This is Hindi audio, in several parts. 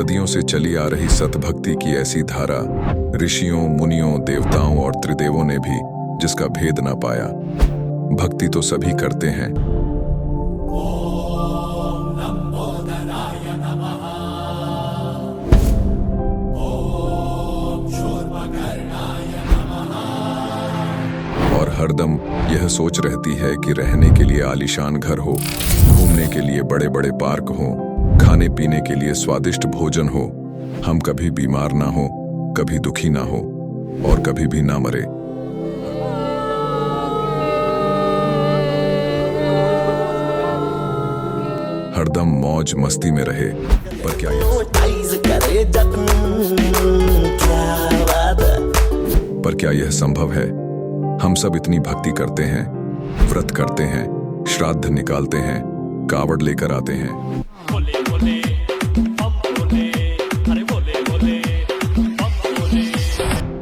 सदियों से चली आ रही सतभक्ति की ऐसी धारा, ऋषियों, मुनियों, देवताओं और त्रिदेवों ने भी जिसका भेद ना पाया। भक्ति तो सभी करते हैं, और हरदम यह सोच रहती है कि रहने के लिए आलीशान घर हो, घूमने के लिए बड़े बड़े पार्क हो, खाने पीने के लिए स्वादिष्ट भोजन हो, हम कभी बीमार ना हो, कभी दुखी ना हो और कभी भी ना मरे। हरदम मौज मस्ती में रहे। पर क्या यह संभव है? हम सब इतनी भक्ति करते हैं, व्रत करते हैं, श्राद्ध निकालते हैं, कावड़ लेकर आते हैं, बोले बोले, बोले, अरे बोले बोले, बोले।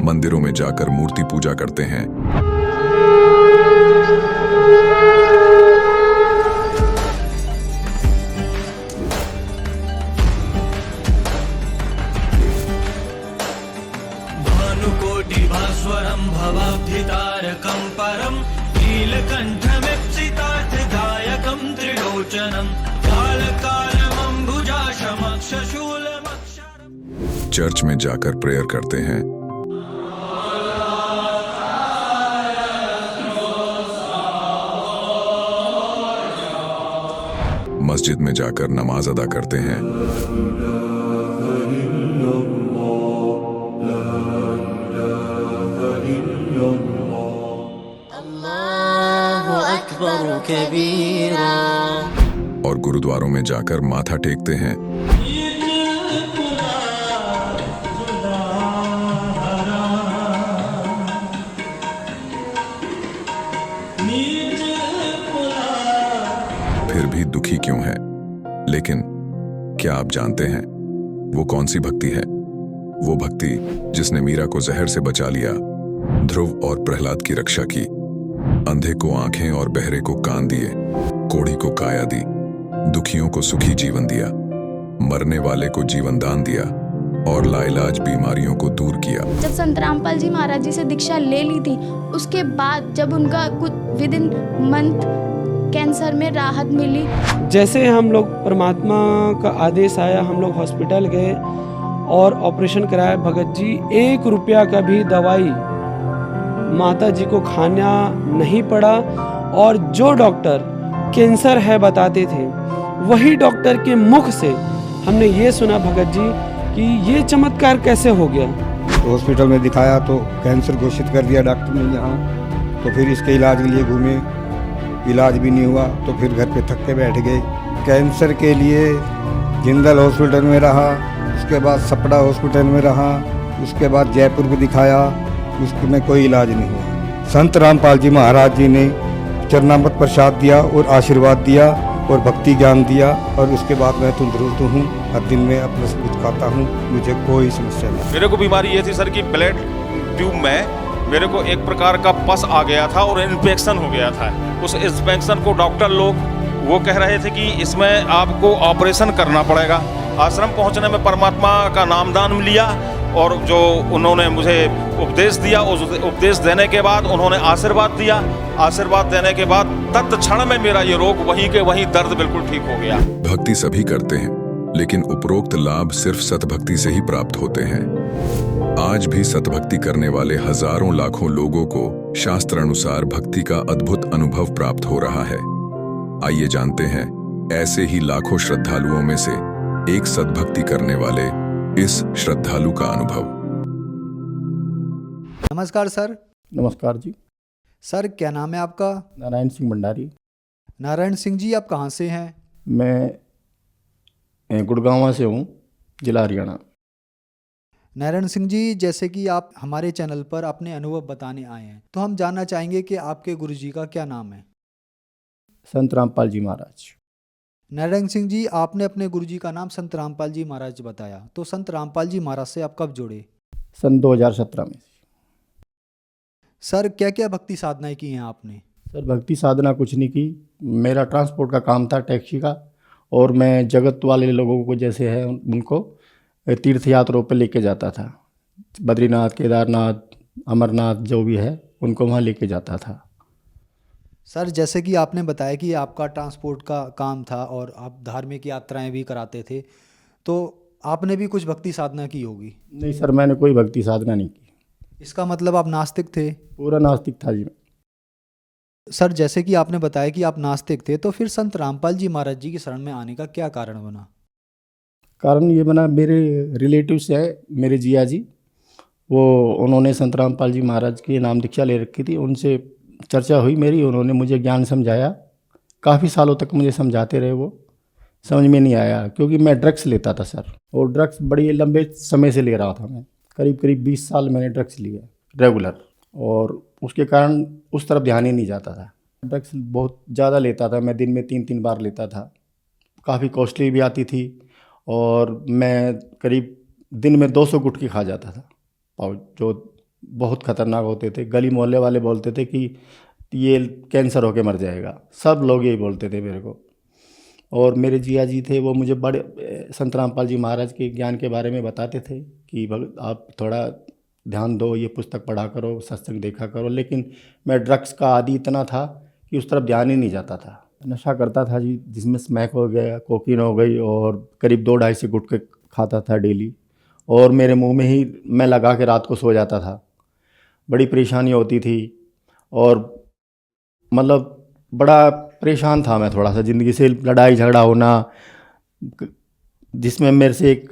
मंदिरों में जाकर मूर्ति पूजा करते हैं, भानुकोटिभास्वरं भवाब्धितारकं परं नीलकण्ठमीप्सितार्थदायकं त्रिलोचनं कालकालमम्बुजाशमक्षशूलमक्षरम्। चर्च में जाकर प्रेयर करते हैं, मस्जिद में जाकर नमाज अदा करते हैं, और गुरुद्वारों में जाकर माथा टेकते हैं, फिर भी दुखी क्यों है? लेकिन क्या आप जानते हैं वो कौन सी भक्ति है? वो भक्ति जिसने मीरा को जहर से बचा लिया, ध्रुव और प्रहलाद की रक्षा की, अंधे को आंखें और बहरे को कान दिए, कोढ़ी को काया दी, दुखियों को सुखी जीवन दिया, मरने वाले को जीवन दान दिया और लाइलाज बीमारियों को दूर किया। जब संत रामपाल जी महाराज जी से दीक्षा ले ली थी, उसके बाद जब उनका कुछ विद इन मंथ कैंसर में राहत मिली। जैसे हम लोग परमात्मा का आदेश आया, हम लोग हॉस्पिटल गए और ऑपरेशन कराया। भगत जी 1 रुपया का भी दवाई माता जी को खाना नहीं पड़ा, और जो डॉक्टर कैंसर है बताते थे, वही डॉक्टर के मुख से हमने ये सुना भगत जी कि ये चमत्कार कैसे हो गया। तो हॉस्पिटल में दिखाया तो कैंसर घोषित कर दिया डॉक्टर ने यहाँ। तो फिर इसके इलाज के लिए घूमे, इलाज भी नहीं हुआ, तो फिर घर पे थक के बैठ गए। कैंसर के लिए जिंदल हॉस्पिटल में रहा, उसके बाद सपड़ा हॉस्पिटल में रहा, उसके बाद जयपुर को दिखाया, उसमें कोई इलाज नहीं हुआ। संत रामपाल जी महाराज जी ने चरणामृत प्रसाद दिया और आशीर्वाद दिया और भक्ति ज्ञान दिया, और उसके बाद मैं तंदुरुस्त हूँ। हर दिन में अपना सब कुछ खाता हूँ, मुझे कोई समस्या नहीं। मेरे को बीमारी ये थी सर कि ब्लड ट्यूब में मेरे को एक प्रकार का पस आ गया था और इन्फेक्शन हो गया था। उस इन्फेक्शन को डॉक्टर लोग वो कह रहे थे कि इसमें आपको ऑपरेशन करना पड़ेगा। आश्रम पहुंचने में परमात्मा का नामदान लिया और जो उन्होंने मुझे उपदेश दिया, उस उपदेश देने के बाद उन्होंने आशीर्वाद दिया। आशीर्वाद देने के बाद तत्क्षण में मेरा ये रोग वहीं के वहीं दर्द बिल्कुल ठीक हो गया। भक्ति सभी करते हैं, लेकिन उपरोक्त लाभ सिर्फ सतभक्ति से ही प्राप्त होते हैं। आज भी सतभक्ति करने वाले हजारों लाखों लोगों को शास्त्र अनुसार भक्ति का अद्भुत अनुभव प्राप्त हो रहा है। आइए जानते हैं ऐसे ही लाखों श्रद्धालुओं में से एक सतभक्ति करने वाले इस श्रद्धालु का अनुभव। नमस्कार सर। नमस्कार जी। सर क्या नाम है आपका? नारायण सिंह भंडारी। नारायण सिंह जी, आप कहाँ से हैं? मैं गुड़गांव से हूँ, जिला हरियाणा। नारायण सिंह जी, जैसे कि आप हमारे चैनल पर अपने अनुभव बताने आए हैं, तो हम जानना चाहेंगे कि आपके गुरुजी का क्या नाम है? संत रामपाल जी महाराज। नारायण सिंह जी, आपने अपने गुरुजी का नाम संत रामपाल जी महाराज बताया, तो संत रामपाल जी महाराज से आप कब जुड़े? सन 2017 में। सर क्या क्या भक्ति साधनाएं की हैं आपने? सर भक्ति साधना कुछ नहीं की, मेरा ट्रांसपोर्ट का काम था, टैक्सी का, और मैं जगत वाले लोगों को जैसे है उनको तीर्थ यात्राओं पर लेके जाता था। बद्रीनाथ, केदारनाथ, अमरनाथ जो भी है उनको वहाँ लेके जाता था। सर, जैसे कि आपने बताया कि आपका ट्रांसपोर्ट का काम था और आप धार्मिक यात्राएं भी कराते थे, तो आपने भी कुछ भक्ति साधना की होगी। नहीं सर, मैंने कोई भक्ति साधना नहीं की। इसका मतलब आप नास्तिक थे। पूरा नास्तिक था जी। सर, जैसे कि आपने बताया कि आप नास्तिक थे, तो फिर संत रामपाल जी महाराज जी की शरण में आने का क्या कारण बना? कारण ये बना, मेरे रिलेटिव्स है, मेरे जिया जी, उन्होंने संत रामपाल जी महाराज की नाम दीक्षा ले रखी थी। उनसे चर्चा हुई मेरी, उन्होंने मुझे ज्ञान समझाया। काफ़ी सालों तक मुझे समझाते रहे, वो समझ में नहीं आया क्योंकि मैं ड्रग्स लेता था सर, और ड्रग्स बड़ी लंबे समय से ले रहा था मैं। करीब 20 साल मैंने ड्रग्स लिए रेगुलर, और उसके कारण उस तरफ ध्यान ही नहीं जाता था। ड्रग्स बहुत ज़्यादा लेता था मैं, दिन में 3 बार लेता था। काफ़ी कॉस्टली भी आती थी, और मैं करीब दिन में 200 गुटखी खा जाता था पाउच, जो बहुत ख़तरनाक होते थे। गली मोहल्ले वाले बोलते थे कि ये कैंसर होके मर जाएगा, सब लोग यही बोलते थे मेरे को। और मेरे जिया जी थे, वो मुझे बड़े संत रामपाल जी महाराज के ज्ञान के बारे में बताते थे कि आप थोड़ा ध्यान दो, ये पुस्तक पढ़ा करो, सत्संग देखा करो। लेकिन मैं ड्रग्स का आदी इतना था कि उस तरफ ध्यान ही नहीं जाता था। नशा करता था जी, जिसमें स्मैक हो गया, कोकीन हो गई, और करीब 2-2.5 से गुटखे खाता था डेली, और मेरे मुंह में ही मैं लगा के रात को सो जाता था। बड़ी परेशानी होती थी, और मतलब बड़ा परेशान था मैं थोड़ा सा ज़िंदगी से। लड़ाई झगड़ा होना, जिसमें मेरे से एक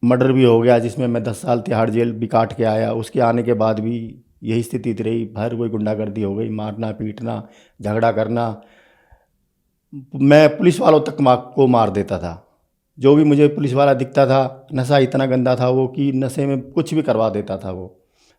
मर्डर भी हो गया, जिसमें मैं 10 साल तिहाड़ जेल भी काट के आया। उसके आने के बाद भी यही स्थिति रही, हर कोई गुंडागर्दी हो गई, मारना पीटना, झगड़ा करना। मैं पुलिस वालों तक को मार देता था। जो भी मुझे पुलिस वाला दिखता था, नशा इतना गंदा था वो कि नशे में कुछ भी करवा देता था वो।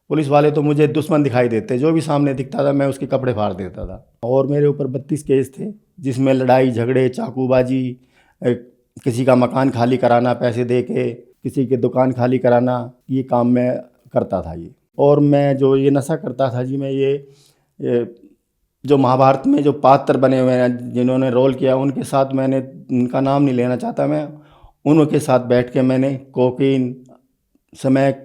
पुलिस वाले तो मुझे दुश्मन दिखाई देते, जो भी सामने दिखता था मैं उसके कपड़े फाड़ देता था। और मेरे ऊपर 32 केस थे, जिसमें लड़ाई झगड़े, चाकूबाजी, किसी का मकान खाली कराना पैसे दे के, किसी की दुकान खाली कराना, ये काम मैं करता था ये। और मैं जो ये नशा करता था जी, मैं ये जो महाभारत में जो पात्र बने हुए हैं, जिन्होंने रोल किया, उनके साथ मैंने, उनका नाम नहीं लेना चाहता मैं, उनके साथ बैठ के मैंने कोकीन, स्मैक,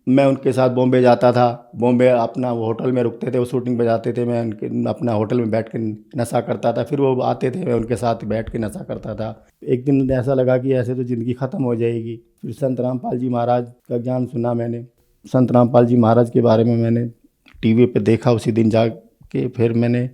मैं उनके साथ बॉम्बे जाता था। बॉम्बे अपना वो होटल में रुकते थे, वो शूटिंग पे जाते थे, मैं उनके अपना होटल में बैठ के नशा करता था। फिर वो आते थे, मैं उनके साथ बैठ के नशा करता था। एक दिन ऐसा लगा कि ऐसे तो ज़िंदगी ख़त्म हो जाएगी। फिर संत रामपाल जी महाराज का ज्ञान सुना मैंने। संत रामपाल जी महाराज के बारे में मैंने टीवी पे देखा उसी दिन जा के। फिर मैंने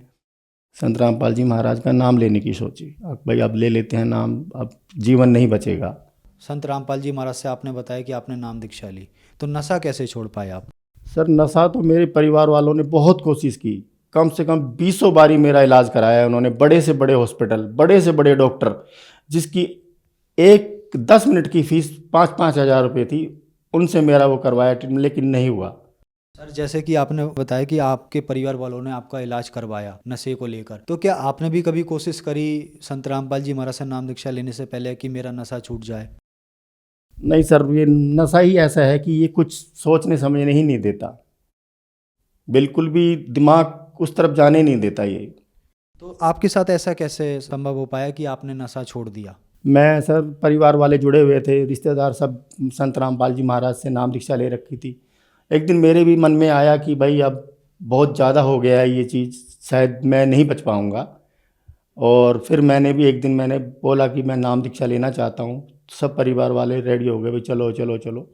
संत रामपाल जी महाराज का नाम लेने की सोची। अब भाई अब ले लेते हैं नाम, अब जीवन नहीं बचेगा। संत रामपाल जी महाराज से आपने बताया कि आपने नाम दीक्षा ली, तो नशा कैसे छोड़ पाए आप? सर, नशा तो मेरे परिवार वालों ने बहुत कोशिश की, कम से कम 20 बारी मेरा इलाज कराया उन्होंने। बड़े से बड़े हॉस्पिटल, बड़े से बड़े डॉक्टर, जिसकी एक 10 मिनट की फीस 5-5 हज़ार रुपये थी, उनसे मेरा वो करवाया, लेकिन नहीं हुआ। सर, जैसे कि आपने बताया कि आपके परिवार वालों ने आपका इलाज करवाया नशे को लेकर, तो क्या आपने भी कभी कोशिश करी संत रामपाल जी महाराज से नाम दीक्षा लेने से पहले कि मेरा नशा छूट जाए? नहीं सर, ये नशा ही ऐसा है कि ये कुछ सोचने समझने ही नहीं देता, बिल्कुल भी दिमाग उस तरफ जाने नहीं देता ये। तो आपके साथ ऐसा कैसे संभव हो पाया कि आपने नशा छोड़ दिया? मैं सर, परिवार वाले जुड़े हुए थे, रिश्तेदार सब संत रामपाल जी महाराज से नाम दीक्षा ले रखी थी। एक दिन मेरे भी मन में आया कि भाई अब बहुत ज़्यादा हो गया है ये चीज़, शायद मैं नहीं बच पाऊँगा। और फिर मैंने भी एक दिन मैंने बोला कि मैं नाम दीक्षा लेना चाहता हूँ। सब परिवार वाले रेडी हो गए, भाई चलो चलो चलो।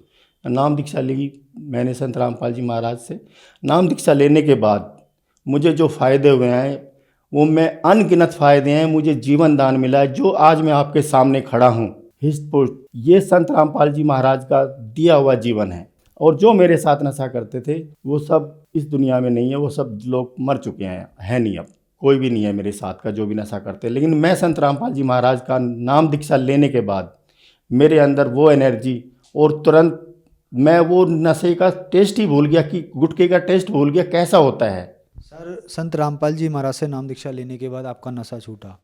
नाम दीक्षा ली मैंने संत रामपाल जी महाराज से। नाम दीक्षा लेने के बाद मुझे जो फ़ायदे हुए हैं वो मैं अनगिनत फ़ायदे हैं, मुझे जीवन दान मिला है, जो आज मैं आपके सामने खड़ा हूँ हिस्ट पुष्ट, ये संत रामपाल जी महाराज का दिया हुआ जीवन है। और जो मेरे साथ नशा करते थे वो सब इस दुनिया में नहीं है, वो सब लोग मर चुके हैं, है नहीं, अब कोई भी नहीं है मेरे साथ का जो भी नशा करते। लेकिन मैं संत रामपाल जी महाराज का नाम दीक्षा लेने के बाद मेरे अंदर वो एनर्जी, और तुरंत मैं वो नशे का टेस्ट ही भूल गया, कि गुटखे का टेस्ट भूल गया कैसा होता है। सर, संत रामपाल जी महाराज से नाम दीक्षा लेने के बाद आपका नशा छूटा,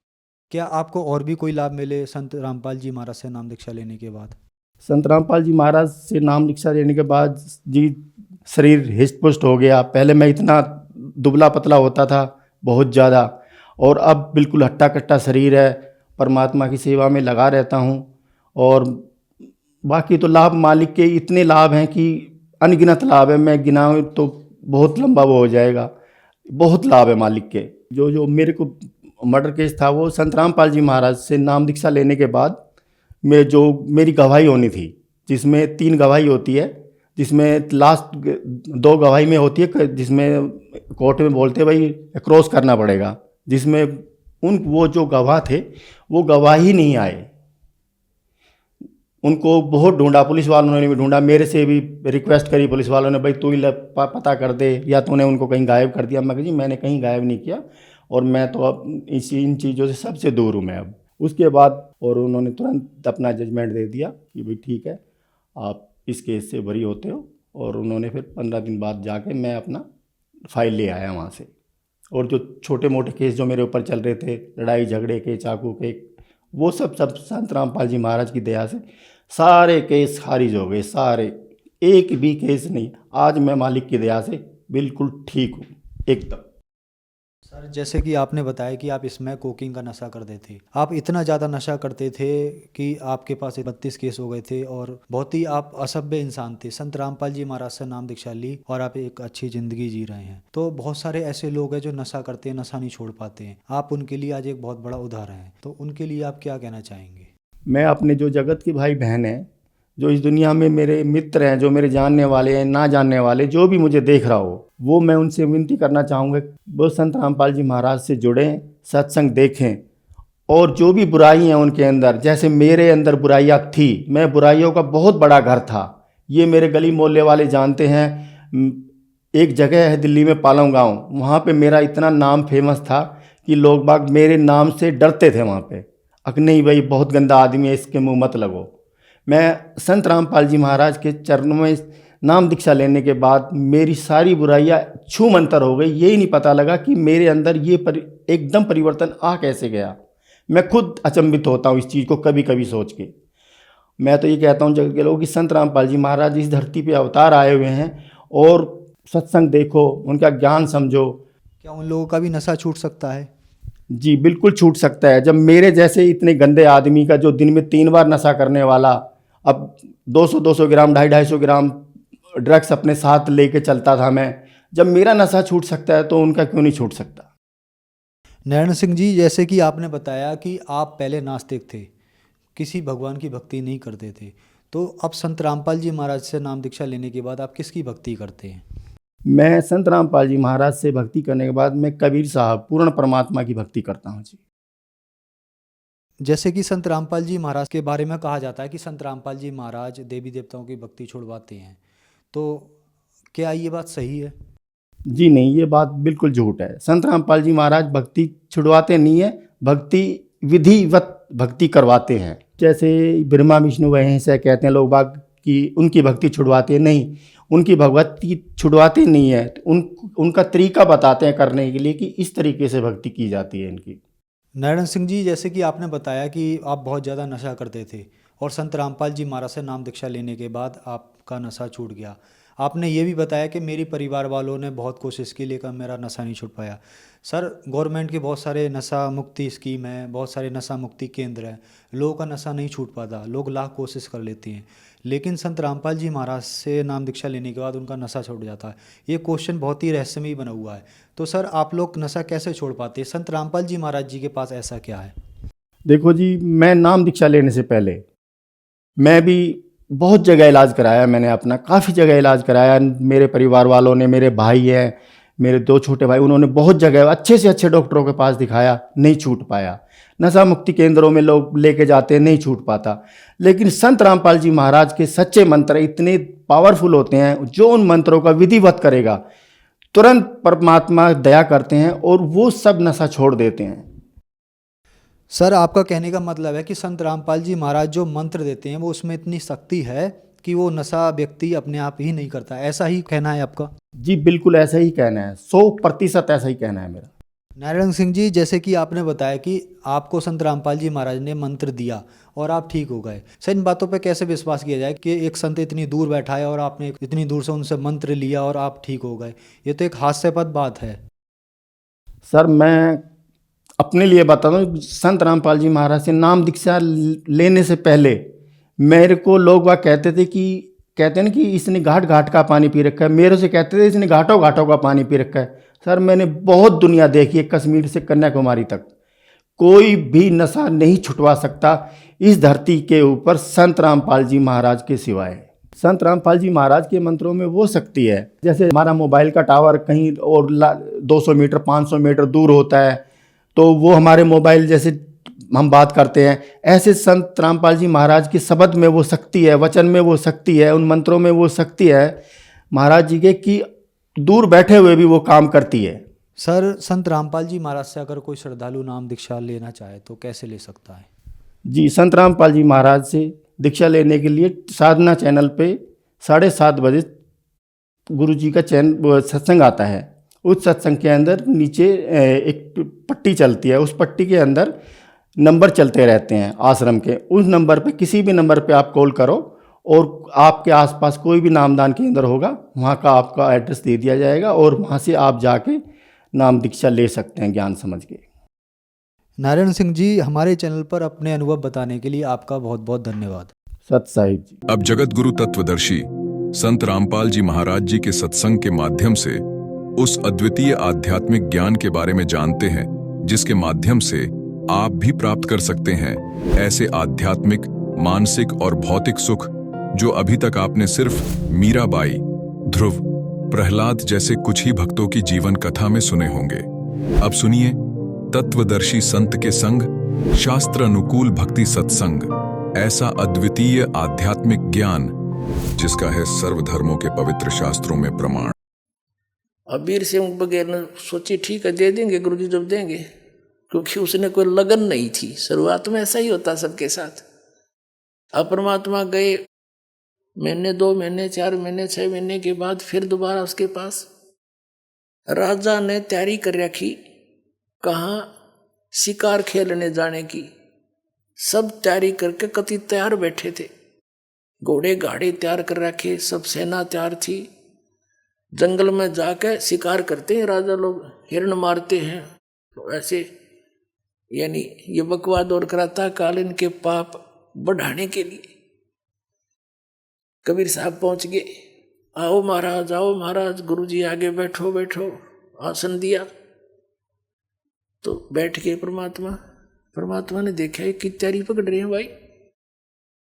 क्या आपको और भी कोई लाभ मिले संत रामपाल जी महाराज से नाम दीक्षा लेने के बाद? संत रामपाल जी महाराज से नाम दीक्षा लेने के बाद जी शरीर हिस्ट पुष्ट हो गया। पहले मैं इतना दुबला पतला होता था बहुत ज़्यादा, और अब बिल्कुल हट्टा कट्टा शरीर है। परमात्मा की सेवा में लगा रहता हूँ, और बाकी तो लाभ मालिक के इतने लाभ हैं कि अनगिनत लाभ है, मैं गिनाऊँ तो बहुत लंबा वो हो जाएगा। बहुत लाभ है मालिक के। जो मेरे को मर्डर केस था वो संत रामपाल जी महाराज से नाम दीक्षा लेने के बाद मेरी गवाही होनी थी, जिसमें 3 गवाही होती है, जिसमें लास्ट 2 गवाही में होती है, जिसमें कोर्ट में बोलते हैं भाई क्रॉस करना पड़ेगा, जिसमें वो जो गवाह थे वो गवाही नहीं आए। उनको बहुत ढूंढा, पुलिस वालों ने भी ढूंढा, मेरे से भी रिक्वेस्ट करी पुलिस वालों ने, भाई तू ही पता कर दे या तूने उनको कहीं गायब कर दिया। मैं कहा जी मैंने कहीं गायब नहीं किया और मैं तो अब इन चीज़ों से सबसे दूर हूँ मैं अब। उसके बाद और उन्होंने तुरंत अपना जजमेंट दे दिया कि भाई ठीक है आप इस केस से बरी होते हो, और उन्होंने फिर 15 दिन बाद जाके मैं अपना फाइल ले आया वहाँ से। और जो छोटे मोटे केस जो मेरे ऊपर चल रहे थे, लड़ाई झगड़े के, चाकू के, वो सब संत रामपाल जी महाराज की दया से सारे केस खारिज हो गए, सारे, एक भी केस नहीं। आज मैं मालिक की दया से बिल्कुल ठीक हूँ एकदम। सर जैसे कि आपने बताया कि आप इसमें कोकीन का नशा करते थे, आप इतना ज़्यादा नशा करते थे कि आपके पास 32 केस हो गए थे और बहुत ही आप असभ्य इंसान थे। संत रामपाल जी महाराज से नाम दीक्षा ली और आप एक अच्छी ज़िंदगी जी रहे हैं। तो बहुत सारे ऐसे लोग हैं जो नशा करते हैं, नशा नहीं छोड़ पाते हैं। आप उनके लिए आज एक बहुत बड़ा उदाहरण हैं, तो उनके लिए आप क्या कहना चाहेंगे? मैं अपने जो जगत के भाई बहन हैं, जो इस दुनिया में मेरे मित्र हैं, जो मेरे जानने वाले हैं, ना जानने वाले, जो भी मुझे देख रहा हो, वो मैं उनसे विनती करना चाहूँगा वो संत रामपाल जी महाराज से जुड़ें, सत्संग देखें, और जो भी बुराई हैं उनके अंदर, जैसे मेरे अंदर बुराइयाँ थी, मैं बुराइयों का बहुत बड़ा घर था, ये मेरे गली मोहल्ले वाले जानते हैं। एक जगह है दिल्ली में पालम गाँव, वहाँ पे मेरा इतना नाम फेमस था कि लोग बाग मेरे नाम से डरते थे वहाँ पे, नहीं भाई बहुत गंदा आदमी है, इसके मुँह मत लगो। मैं संत रामपाल जी महाराज के चरणों में नाम दीक्षा लेने के बाद मेरी सारी बुराइयाँ छू मंतर हो गई। यही नहीं पता लगा कि मेरे अंदर ये एकदम परिवर्तन आ कैसे गया। मैं खुद अचंभित होता हूँ इस चीज़ को कभी कभी सोच के। मैं तो ये कहता हूँ जगत के लोग कि संत रामपाल जी महाराज इस धरती पे अवतार आए हुए हैं, और सत्संग देखो, उनका ज्ञान समझो। क्या उन लोगों का भी नशा छूट सकता है? जी बिल्कुल छूट सकता है। जब मेरे जैसे इतने गंदे आदमी का, जो दिन में 3 बार नशा करने वाला, अब 200-200 ग्राम, 250-250 ग्राम ड्रग्स अपने साथ लेके चलता था मैं, जब मेरा नशा छूट सकता है तो उनका क्यों नहीं छूट सकता? नारायण सिंह जी, जैसे कि आपने बताया कि आप पहले नास्तिक थे, किसी भगवान की भक्ति नहीं करते थे, तो अब संत रामपाल जी महाराज से नाम दीक्षा लेने के बाद आप किसकी भक्ति करते हैं? मैं संत रामपाल जी महाराज से भक्ति करने के बाद मैं कबीर साहब, पूर्ण परमात्मा की भक्ति करता हूँ जी। जैसे कि संत रामपाल जी महाराज के बारे में कहा जाता है कि संत रामपाल जी महाराज देवी देवताओं की भक्ति छुड़वाते हैं, तो क्या ये बात सही है? जी नहीं, ये बात बिल्कुल झूठ है। संत रामपाल जी महाराज भक्ति छुड़वाते नहीं है, भक्ति विधिवत भक्ति करवाते हैं। जैसे ब्रह्मा विष्णु वहीं से कहते हैं लोग बाग कि उनकी भक्ति छुड़वाते नहीं, उनकी भगवती छुड़वाते नहीं है, उनका तरीका बताते हैं करने के लिए कि इस तरीके से भक्ति की जाती है इनकी। नारायण सिंह जी, जैसे कि आपने बताया कि आप बहुत ज़्यादा नशा करते थे और संत रामपाल जी महाराज से नाम दीक्षा लेने के बाद आपका नशा छूट गया। आपने ये भी बताया कि मेरी परिवार वालों ने बहुत कोशिश की लेकिन मेरा नशा नहीं छूट पाया। सर, गवर्नमेंट के बहुत सारे नशा मुक्ति स्कीम है, बहुत सारे नशा मुक्ति केंद्र हैं, लोगों का नशा नहीं छूट पाता, लोग लाख कोशिश कर लेते हैं, लेकिन संत रामपाल जी महाराज से नाम दीक्षा लेने के बाद उनका नशा छूट जाता है। ये क्वेश्चन बहुत ही रहस्यमयी बना हुआ है। तो सर, आप लोग नशा कैसे छोड़ पाते हैं? संत रामपाल जी महाराज जी के पास ऐसा क्या है? देखो जी, मैं नाम दीक्षा लेने से पहले मैं भी बहुत जगह इलाज कराया, मैंने अपना काफ़ी जगह इलाज कराया। मेरे परिवार वालों ने, मेरे भाई हैं, मेरे 2 छोटे भाई, उन्होंने बहुत जगह अच्छे से अच्छे डॉक्टरों के पास दिखाया, नहीं छूट पाया। नशा मुक्ति केंद्रों में लोग लेके जाते हैं, नहीं छूट पाता। लेकिन संत रामपाल जी महाराज के सच्चे मंत्र इतने पावरफुल होते हैं, जो उन मंत्रों का विधिवत करेगा तुरंत परमात्मा दया करते हैं और वो सब नशा छोड़ देते हैं। सर, आपका कहने का मतलब है कि संत रामपाल जी महाराज जो मंत्र देते हैं वो उसमें इतनी शक्ति है कि वो नशा व्यक्ति अपने आप ही नहीं करता, ऐसा ही कहना है आपका? जी बिल्कुल ऐसा ही कहना है, 100% ऐसा ही कहना है मेरा। नारायण सिंह जी, जैसे कि आपने बताया कि आपको संत रामपाल जी महाराज ने मंत्र दिया और आप ठीक हो गए, सर इन बातों पे कैसे विश्वास किया जाए कि एक संत इतनी दूर बैठा है और आपने इतनी दूर से उनसे मंत्र लिया और आप ठीक हो गए? ये तो एक हास्यास्पद बात है। सर, मैं अपने लिए बता दूं, संत रामपाल जी महाराज से नाम दीक्षा लेने से पहले मेरे को लोग वह कहते थे कि कहते हैं ना कि इसने घाट घाट का पानी पी रखा है, मेरे से कहते थे इसने घाटों घाटों का पानी पी रखा है। सर मैंने बहुत दुनिया देखी है, कश्मीर से कन्याकुमारी तक, कोई भी नशा नहीं छुटवा सकता इस धरती के ऊपर संत रामपाल जी महाराज के सिवाय। संत रामपाल जी महाराज के मंत्रों में वो शक्ति है, जैसे हमारा मोबाइल का टावर कहीं और 200 मीटर 500 मीटर दूर होता है तो वो हमारे मोबाइल जैसे हम बात करते हैं, ऐसे संत रामपाल जी महाराज के शब्द में वो शक्ति है, वचन में वो शक्ति है, उन मंत्रों में वो शक्ति है महाराज जी के कि दूर बैठे हुए भी वो काम करती है। सर, संत रामपाल जी महाराज से अगर कोई श्रद्धालु नाम दीक्षा लेना चाहे तो कैसे ले सकता है? जी, संत रामपाल जी महाराज से दीक्षा लेने के लिए साधना चैनल पे 7:30 बजे गुरु जी का सत्संग आता है। उस सत्संग के अंदर नीचे एक पट्टी चलती है, उस पट्टी के अंदर नंबर चलते रहते हैं आश्रम के। उस नंबर पे किसी भी नंबर पे आप कॉल करो और आपके आसपास कोई भी नामदान केंद्र होगा, वहाँ का आपका एड्रेस दे दिया जाएगा और वहाँ से आप जाके नाम दीक्षा ले सकते हैं ज्ञान समझ के। नारायण सिंह जी, हमारे चैनल पर अपने अनुभव बताने के लिए आपका बहुत बहुत धन्यवाद। सत साहिब जी। अब जगत गुरु तत्वदर्शी संत रामपाल जी महाराज जी के सत्संग के माध्यम से उस अद्वितीय आध्यात्मिक ज्ञान के बारे में जानते हैं जिसके माध्यम से आप भी प्राप्त कर सकते हैं ऐसे आध्यात्मिक, मानसिक और भौतिक सुख जो अभी तक आपने सिर्फ मीराबाई, ध्रुव, प्रहलाद जैसे कुछ ही भक्तों की जीवन कथा में सुने होंगे। अब सुनिए तत्वदर्शी संत के संग शास्त्र अनुकूल भक्ति सत्संग, ऐसा अद्वितीय आध्यात्मिक ज्ञान जिसका है सर्वधर्मों के पवित्र शास्त्रों में प्रमाण। अब वीर सिंह बगैर ने सोची ठीक है दे देंगे गुरुजी जब देंगे, क्योंकि उसने कोई लगन नहीं थी। शुरुआत में ऐसा ही होता सबके साथ। अब परमात्मा गए, महीने 2 महीने 4 महीने 6 महीने के बाद फिर दोबारा उसके पास। राजा ने तैयारी कर रखी, कहाँ शिकार खेलने जाने की, सब तैयारी करके कति तैयार बैठे थे, घोड़े गाड़े तैयार कर रखे, सब सेना तैयार थी। जंगल में जाकर शिकार करते हैं राजा लोग, हिरण मारते हैं। तो ऐसे यानी ये बकवाद और कराता काल इनके पाप बढ़ाने के लिए कबीर साहब पहुंच गए। आओ महाराज, गुरुजी आगे बैठो बैठो, आसन दिया तो बैठ गए। परमात्मा ने देखा कि तैयारी पकड़ रहे हैं भाई,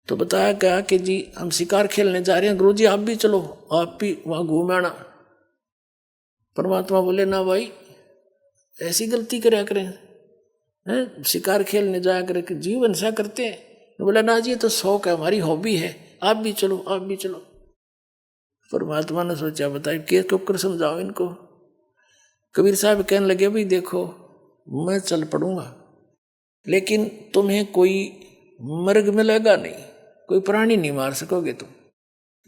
तो बताया क्या कि जी हम शिकार खेलने जा रहे हैं, गुरुजी आप भी चलो, आप भी वहां घूम आना। परमात्मा बोले ना भाई, ऐसी गलती કર્યા करें हैं, शिकार खेलने जाया करें, जीवन ऐसा करते हैं। बोला ना जी ये तो शौक है, हमारी हॉबी है, आप भी चलो। परमात्मा ने सोचा बताइए के कर समझाओ इनको। कबीर साहब कहने लगे भाई देखो मैं चल पड़ूंगा, लेकिन तुम्हें कोई मर्ग मिलेगा नहीं, कोई प्राणी नहीं मार सकोगे तुम।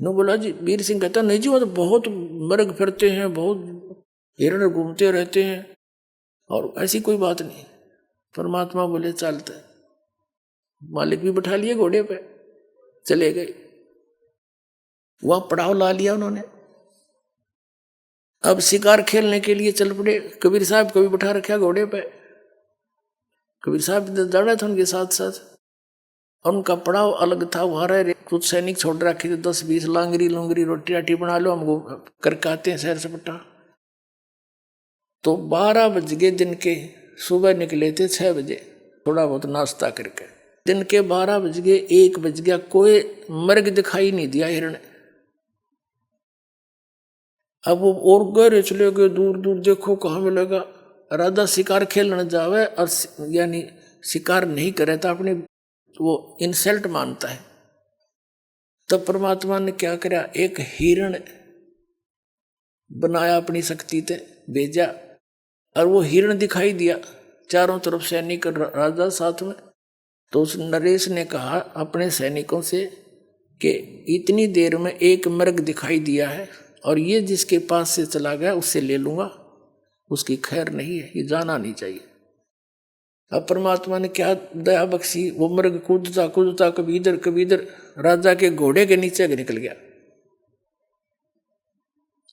नो बोला जी, वीर सिंह कहता नहीं जी वो तो बहुत मर्ग फिरते हैं, बहुत हिरण घूमते रहते हैं और ऐसी कोई बात नहीं। परमात्मा बोले चलता है। मालिक भी बैठा लिए घोड़े पे, चले गए। वहां पड़ाव ला लिया उन्होंने। अब शिकार खेलने के लिए चल पड़े। कबीर साहब को भी बैठा रखा घोड़े पे, कबीर साहब जा रहे थे उनके साथ साथ, और उनका पड़ाव अलग था। वहां रहे कुछ सैनिक छोड़ रखे थे, 10-20 लांगरी लुंगरी रोटी राटी बना लो, हम करके आते हैं शहर से पट्टा। तो 12 बज गए दिन के, सुबह निकले थे 6 बजे, थोड़ा बहुत नाश्ता करके। दिन के 12 बज गए, 1 बज गया, कोई मर्ग दिखाई नहीं दिया हिरण। अब वो और गहरे चले गए, दूर दूर देखो कहाँ मिलेगा। राजा शिकार खेलने जावे और यानी शिकार नहीं करे तो अपने वो इंसल्ट मानता है। तब परमात्मा ने क्या करा, एक हिरण बनाया, अपनी शक्ति से भेजा और वो हिरण दिखाई दिया। चारों तरफ सैनिक राजा साथ में। तो उस नरेश ने कहा अपने सैनिकों से कि इतनी देर में एक मर्ग दिखाई दिया है और ये जिसके पास से चला गया उससे ले लूंगा, उसकी खैर नहीं है, ये जाना नहीं चाहिए। अब परमात्मा ने क्या दया बख्शी, वो मर्ग कूदता कभी इधर राजा के घोड़े के नीचे निकल गया।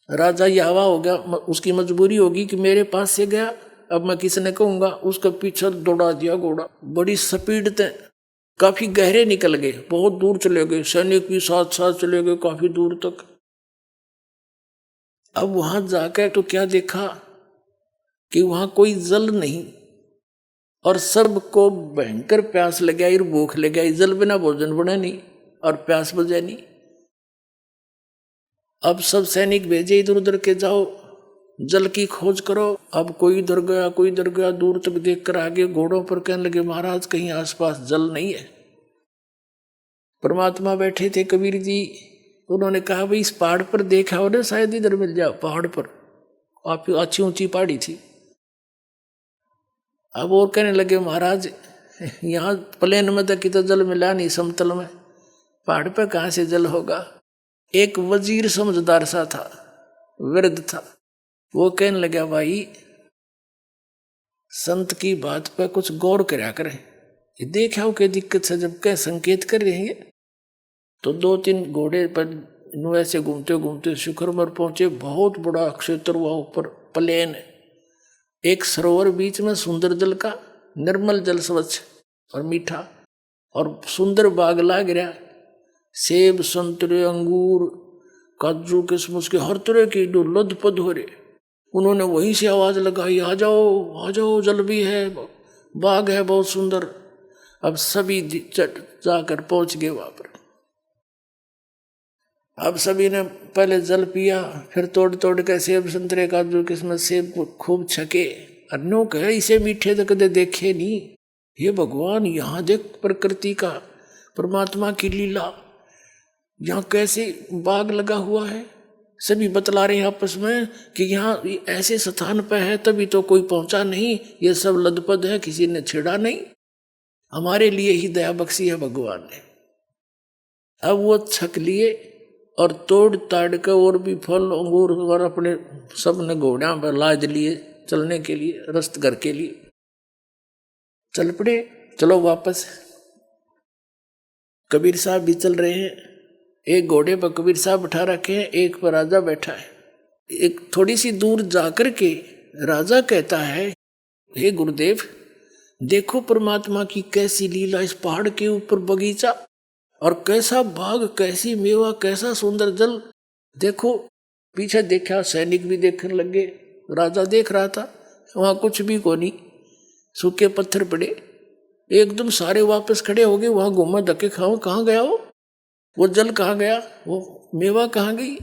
राजा यावा हो गया, उसकी मजबूरी होगी कि मेरे पास से गया, अब मैं किसने कहूंगा। उसका पीछे दौड़ा दिया घोड़ा, बड़ी स्पीड से काफी गहरे निकल गए, बहुत दूर चले गए, सैनिक भी साथ साथ चले गए काफी दूर तक। अब वहां जाकर तो क्या देखा कि वहां कोई जल नहीं, और सबको भयंकर प्यास लग गई, भूख लग गई, जल बिना भोजन बना नहीं और प्यास बुझे नहीं। अब सब सैनिक भेजे इधर उधर के, जाओ जल की खोज करो। अब कोई इधर गया, कोई इधर गया, दूर तक देखकर आगे घोड़ों पर कहने लगे, महाराज कहीं आसपास जल नहीं है। परमात्मा बैठे थे कबीर जी, उन्होंने कहा भाई इस पहाड़ पर देखा हो ना, शायद इधर मिल जाओ। पहाड़ पर आप अच्छी ऊंची पहाड़ी थी। अब और कहने लगे, महाराज यहाँ प्लेन में तो कितना जल मिला नहीं, समतल में, पहाड़ पर कहाँ से जल होगा। एक वजीर समझदार सा था, वृद्ध था, वो कहने लगा, भाई संत की बात पर कुछ गौर करा करें, ये देखा हो क्या दिक्कत से, जब कह संकेत कर रहे हैं। तो 2-3 घोड़े पर ऐसे घूमते घूमते शिखर पर पहुंचे। बहुत बड़ा क्षेत्र हुआ, ऊपर प्लेन, एक सरोवर बीच में, सुंदर जल का, निर्मल जल, स्वच्छ और मीठा, और सुंदर बाग लाग रहा, सेब संतरे अंगूर काजू किशमिश के हर तरह की जो लदपद हो रहे। उन्होंने वहीं से आवाज लगाई, आ जाओ आ जाओ, जल भी है, बाग है बहुत सुंदर। अब सभी जाकर पहुंच गए वहां पर। अब सभी ने पहले जल पिया, फिर तोड़ तोड़ के सेब संतरे काजू किस्मत सेब को खूब छके। अन्यों कहे इसे मीठे तो कदे देखे नहीं, ये भगवान यहाँ देख प्रकृति का, परमात्मा की लीला, यहाँ कैसे बाग लगा हुआ है। सभी बतला रहे हैं आपस में कि यहाँ ऐसे स्थान पर है, तभी तो कोई पहुंचा नहीं, ये सब लदपद है, किसी ने छेड़ा नहीं, हमारे लिए ही दया बख्शी है भगवान ने। अब वो छक लिए और तोड़ ताड़ के और भी फल अंगूर और अपने सब ने घोड़ियां पर लाद लिए, चलने के लिए, रस्त घर के लिए चल पड़े। चलो वापस। कबीर साहब भी चल रहे हैं, एक घोड़े पर कबीर साहब बैठा रखे हैं, एक पर राजा बैठा है। एक थोड़ी सी दूर जाकर के राजा कहता है, हे गुरुदेव देखो परमात्मा की कैसी लीला, इस पहाड़ के ऊपर बगीचा और कैसा बाग, कैसी मेवा, कैसा सुंदर जल। देखो पीछे देखा, सैनिक भी देखने लगे, राजा देख रहा था, वहां कुछ भी को नहीं, सूखे पत्थर पड़े। एकदम सारे वापस खड़े हो गए, वहां घूमा धक्के खाओ, कहाँ गया वो जल कहाँ गया, वो मेवा कहाँ गई।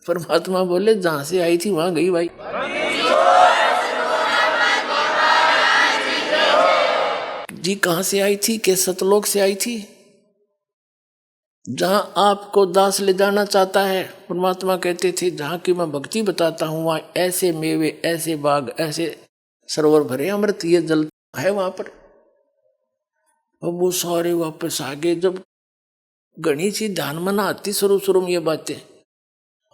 परमात्मा बोले जहां से आई थी वहां गई भाई। जी कहां से आई थी, के सतलोक से आई थी, जहां आपको दास ले जाना चाहता है। परमात्मा कहते थे जहां की मैं भक्ति बताता हूं वहां ऐसे मेवे, ऐसे बाग, ऐसे सरोवर भरे, अमृत ये जल है वहां पर। अब वो सारे वापस आ गए। जब घनी सी ध्यान में ना आती शुरू में ये बातें,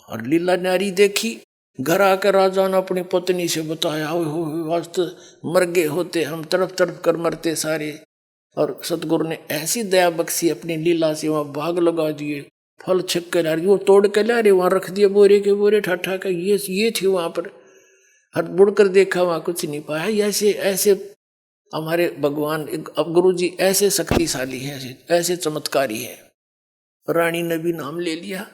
और लीला नारी देखी, घर आकर राजा ने अपनी पत्नी से बताया, हो वास्तव मर गए होते हम, तड़प तड़प कर मरते सारे। और सतगुरु ने ऐसी दया बख्शी अपनी लीला से, वहां बाग लगा दिए, फल छक कर आ रही, वो तोड़ के ला रहे, वहां रख दिए बोरे के बोरे ठाठा का, ये थे वहां पर। हर मुड़ कर देखा वहां कुछ नहीं पाया। ऐसे ऐसे हमारे भगवान, अब गुरु जी ऐसे शक्तिशाली हैं, ऐसे चमत्कारी है। रानी ने भी नाम ले लिया,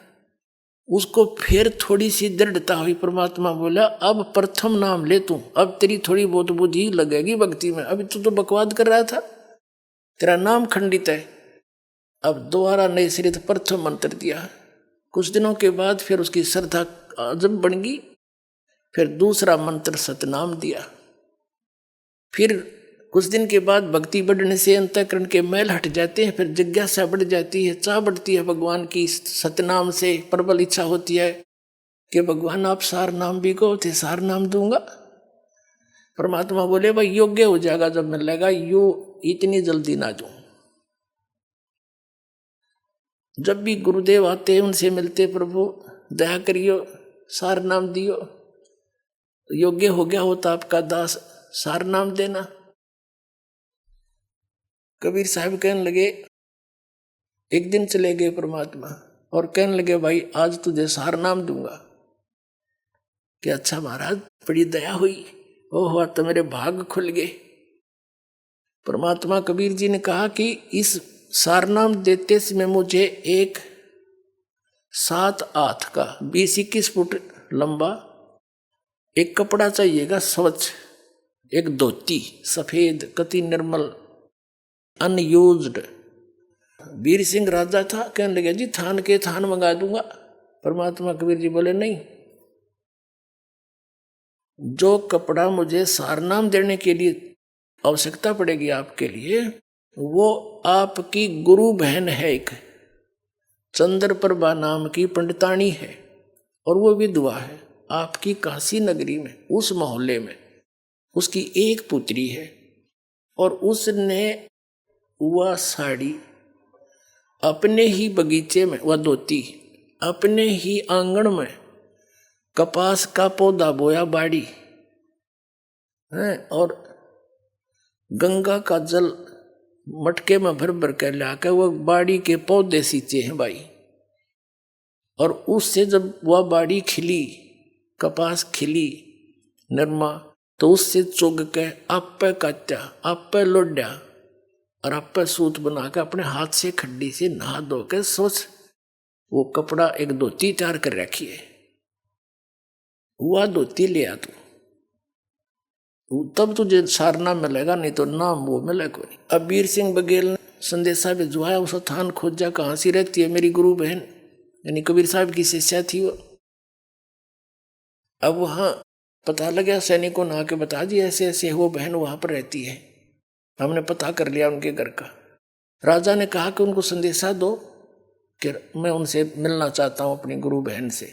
उसको फिर थोड़ी सी दृढ़ता हुई। परमात्मा बोला अब प्रथम नाम ले तू, अब तेरी थोड़ी बहुत बुद्धि लगेगी भक्ति में, अभी तो बकवाद कर रहा था, तेरा नाम खंडित है। अब दोबारा नए सिरे से प्रथम मंत्र दिया। कुछ दिनों के बाद फिर उसकी श्रद्धा अजब बन गई, फिर दूसरा मंत्र सतनाम दिया। फिर कुछ दिन के बाद भक्ति बढ़ने से अंतःकरण के मैल हट जाते हैं, फिर जिज्ञासा बढ़ जाती है, चाह बढ़ती है भगवान की। सतनाम से प्रबल इच्छा होती है कि भगवान आप सार नाम भी को थे, सार नाम दूंगा। परमात्मा बोले भाई योग्य हो जाएगा जब मिलेगा, यो इतनी जल्दी ना दूं। जब भी गुरुदेव आते हैं उनसे मिलते, प्रभु दया करियो, सार नाम दियो, योग्य हो गया होता आपका दास, सार नाम देना। कबीर साहब कहने लगे, एक दिन चले गए परमात्मा और कहने लगे भाई आज तुझे सार नाम दूंगा। कि अच्छा महाराज बड़ी दया हुई, ओह तो मेरे भाग खुल गए। परमात्मा कबीर जी ने कहा कि इस सारनाम देते समय मुझे एक 7 हाथ का 20-21 फुट लंबा एक कपड़ा चाहिएगा स्वच्छ, एक धोती सफेद कति निर्मल अनयूज्ड। वीर सिंह राजा था, कहने लगे जी थान के थान मंगा दूंगा। परमात्मा कबीर जी बोले नहीं, जो कपड़ा मुझे सारनाम देने के लिए आवश्यकता पड़ेगी आपके लिए, वो आपकी गुरु बहन है, एक चंद्रप्रभा नाम की पंडितानी है, और वो विधवा है आपकी काशी नगरी में, उस मोहल्ले में उसकी एक पुत्री है, और उसने वह साड़ी अपने ही बगीचे में, वह धोती अपने ही आंगन में कपास का पौधा बोया बाड़ी है, और गंगा का जल मटके में भर भर कर लाकर वह बाड़ी के पौधे सींचे हैं भाई। और उससे जब वह बाड़ी खिली, कपास खिली नरमा, तो उससे चुग के आप पे कात्या, आप पे लोड्या और आप पे सूत बना के अपने हाथ से खड्डी से नहा धो के सोच वो कपड़ा एक धोती तैयार कर रखी है, वह धोती ले आ तू, तब तुझे सारनाम मिलेगा, नहीं तो नाम वो मिलेगा नहीं। अब वीर सिंह बघेल ने संदेशा भिजवाया, उस थान खोजा कहाँ सी रहती है मेरी गुरु बहन, यानी कबीर साहब की शिष्या थी वो। अब वहाँ पता लगा, सैनिकों ने आके बता दिया ऐसे ऐसे वो बहन वहां पर रहती है, हमने पता कर लिया उनके घर का। राजा ने कहा कि उनको संदेशा दो कि मैं उनसे मिलना चाहता हूं अपनी गुरु बहन से।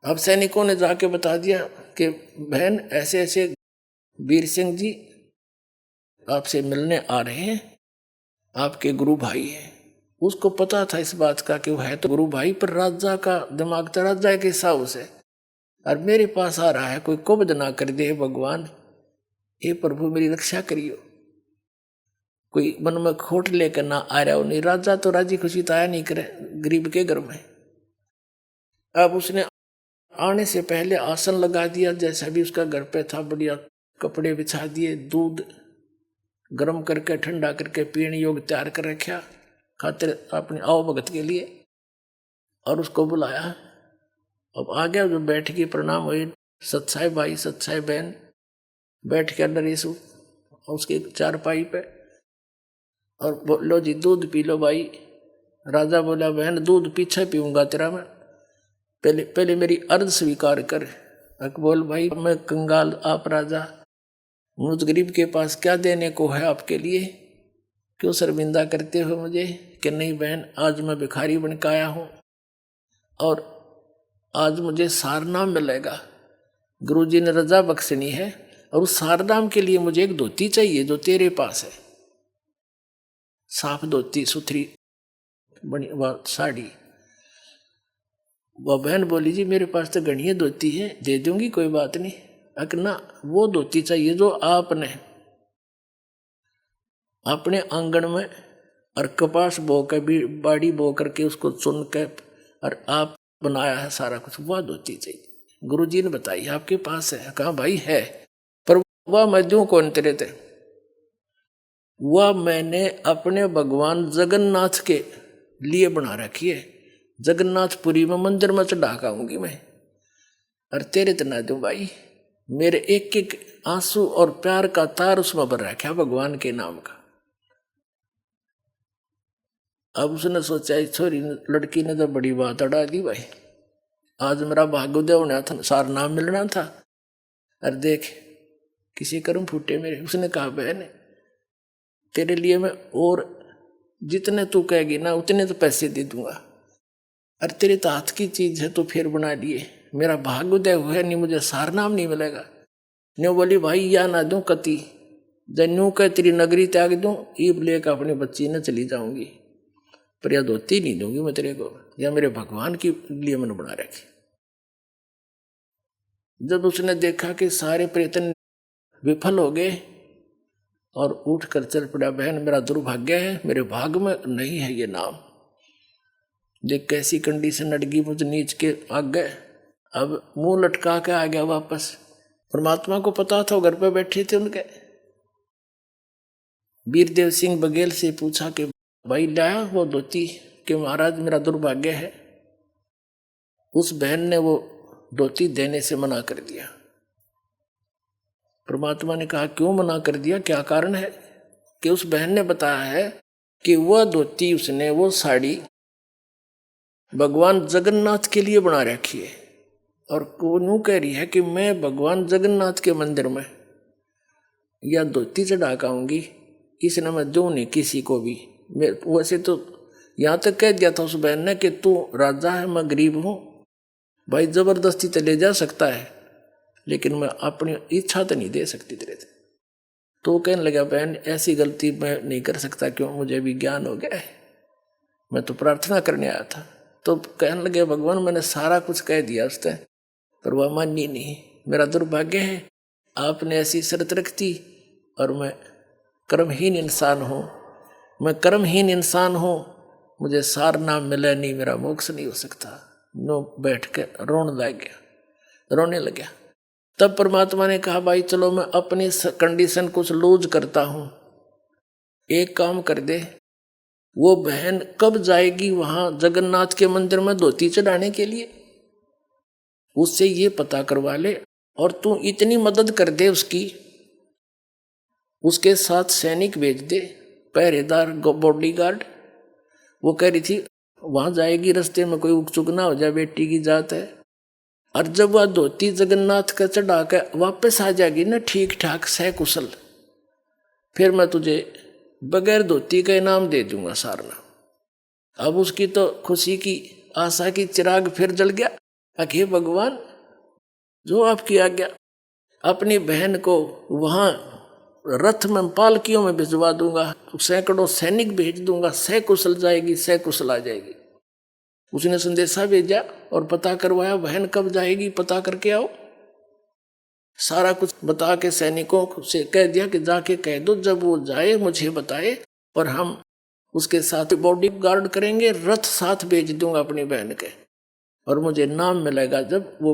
अब सैनिकों ने जाके बता दिया कि बहन ऐसे ऐसे वीर सिंह जी आपसे मिलने आ रहे हैं, आपके गुरु भाई हैं। उसको पता था इस बात का कि वो है तो गुरु भाई, पर राजा का दिमाग तो राजा के हिसाब से, और मेरे पास आ रहा है, कोई कुबद ना कर दे भगवान, हे प्रभु मेरी रक्षा करियो, कोई मन में खोट लेकर ना आ रहा हो। नहीं, राजा तो राजी खुशी तो आया नहीं करे गरीब के घर में। अब उसने आने से पहले आसन लगा दिया, जैसा भी उसका घर पे था, बढ़िया कपड़े बिछा दिए, दूध गर्म करके ठंडा करके पीने योग्य तैयार कर रखा खातिर अपने आओ भगत के लिए, और उसको बुलाया। अब आ गया, जो बैठ के प्रणाम हुए, सत्साई भाई सत्साई बहन बैठ के नरेश उसके चारपाई पे, और बोलो जी दूध पी लो भाई। राजा बोला बहन दूध पीछे पीऊंगा तेरा मैं, पहले मेरी अर्ज स्वीकार कर। बोल भाई मैं कंगाल, आप राजा, मुझ गरीब के पास क्या देने को है आपके लिए, क्यों शर्मिंदा करते हो मुझे। कि नहीं बहन, आज मैं भिखारी बन के आया हूँ और आज मुझे सारनाम मिलेगा, गुरुजी ने रजा बख्शनी है, और उस सारनाम के लिए मुझे एक धोती चाहिए जो तेरे पास है, साफ धोती सुथरी बनी वह साड़ी। वह बहन बोली जी मेरे पास तो गणिये धोती है, दे दूंगी कोई बात नहीं, अकना वो धोती चाहिए जो आपने अपने आंगन में और कपास बो कर बाड़ी बो करके उसको चुन के और आप बनाया है सारा कुछ, वह धोती चाहिए। गुरुजी ने बताई आपके पास है, कहा भाई है, पर वह मैं दूं कौन तेरे थे। वह मैंने अपने भगवान जगन्नाथ के लिए बना रखी है, जगन्नाथपुरी में मंदिर में चढ़ाऊंगी मैं, और तेरे तना दूं भाई। मेरे एक एक आंसू और प्यार का तार उसमें भर रखा भगवान के नाम का। अब उसने सोचा छोरी लड़की ने तो बड़ी बात अड़ा दी भाई, आज मेरा भाग्योदय होना था, सारनाम मिलना था, और देख किसी कर्म फूटे मेरे। उसने कहा बहन तेरे लिए मैं और जितने तू कहेगी ना उतने तो पैसे दे दूंगा, और तेरे तो हाथ की चीज है तो फिर बना लिए, मेरा भाग्योदय हुआ नहीं, मुझे सारनाम नहीं मिलेगा। न्यू बोली भाई या ना दूं कति, जन्यू कह तेरी नगरी त्याग दूं, ईब लेकर अपनी बच्ची ने चली जाऊंगी, पर यह धोती नहीं दूंगी मैं तेरे को, या मेरे भगवान के लिए मैंने बना रखी। जब उसने देखा कि सारे प्रयत्न विफल हो गए और उठ कर चल पड़ा, बहन मेरा दुर्भाग्य है, मेरे भाग में नहीं है ये नाम। देख कैसी कंडीशन अड़गी मुझ नीच के आगे, अब मुंह लटका के आ गया वापस। परमात्मा को पता था, घर पे बैठे थे उनके, वीरदेव सिंह बघेल से पूछा कि भाई लाया वो धोती, कि महाराज मेरा दुर्भाग्य है। उस बहन ने वो धोती देने से मना कर दिया। परमात्मा ने कहा क्यों मना कर दिया, क्या कारण है? कि उस बहन ने बताया है कि वह धोती उसने, वो साड़ी भगवान जगन्नाथ के लिए बना रखी है, और वो यूं कह रही है कि मैं भगवान जगन्नाथ के मंदिर में या धोती चढ़ा के आऊंगी, इसने मैं दूं नहीं किसी को भी। वैसे तो यहाँ तक कह दिया था उस बहन ने कि तू राजा है, मैं गरीब हूँ, भाई जबरदस्ती तो ले जा सकता है, लेकिन मैं अपनी इच्छा तो नहीं दे सकती तेरे से। तो कहने लगा बहन ऐसी गलती मैं नहीं कर सकता, क्यों, मुझे भी ज्ञान हो गया है, मैं तो प्रार्थना करने आया था। तो कहने लगे भगवान मैंने सारा कुछ कह दिया उसने, पर वह मानी नहीं। मेरा दुर्भाग्य है, आपने ऐसी शर्त रख दी और मैं कर्महीन इंसान हूँ, मैं कर्महीन इंसान हूँ, मुझे सार नाम मिला नहीं, मेरा मोक्ष नहीं हो सकता। नो बैठ के रोने लग गया। तब परमात्मा ने कहा भाई चलो मैं अपनी कंडीशन कुछ लूज करता हूँ, एक काम कर दे, वो बहन कब जाएगी वहां जगन्नाथ के मंदिर में धोती चढ़ाने के लिए, उससे ये पता करवा ले, और तू इतनी मदद कर दे उसकी, उसके साथ सैनिक भेज दे, पहरेदार बॉडीगार्ड। वो कह रही थी वहां जाएगी, रास्ते में कोई उकचुक ना हो जाए, बेटी की जात है, और जब वह धोती जगन्नाथ का चढ़ा कर वापस आ जाएगी ना ठीक ठाक सकुशल, फिर मैं तुझे बगैर धोती का इनाम दे दूंगा सारना। अब उसकी तो खुशी की आशा की चिराग फिर जल गया। अखे भगवान जो आपकी आज्ञा, अपनी बहन को वहां रथ में पालकियों में भिजवा दूंगा, सैकड़ों सैनिक भेज दूंगा, सकुशल जाएगी, सकुशल आ जाएगी। उसने संदेशा भेजा और पता करवाया बहन कब जाएगी, पता करके आओ। सारा कुछ बता के सैनिकों से कह दिया कि जाके कह दो जब वो जाए मुझे बताए, और हम उसके साथ बॉडी गार्ड करेंगे, रथ साथ भेज दूंगा अपनी बहन के, और मुझे नाम मिलेगा जब वो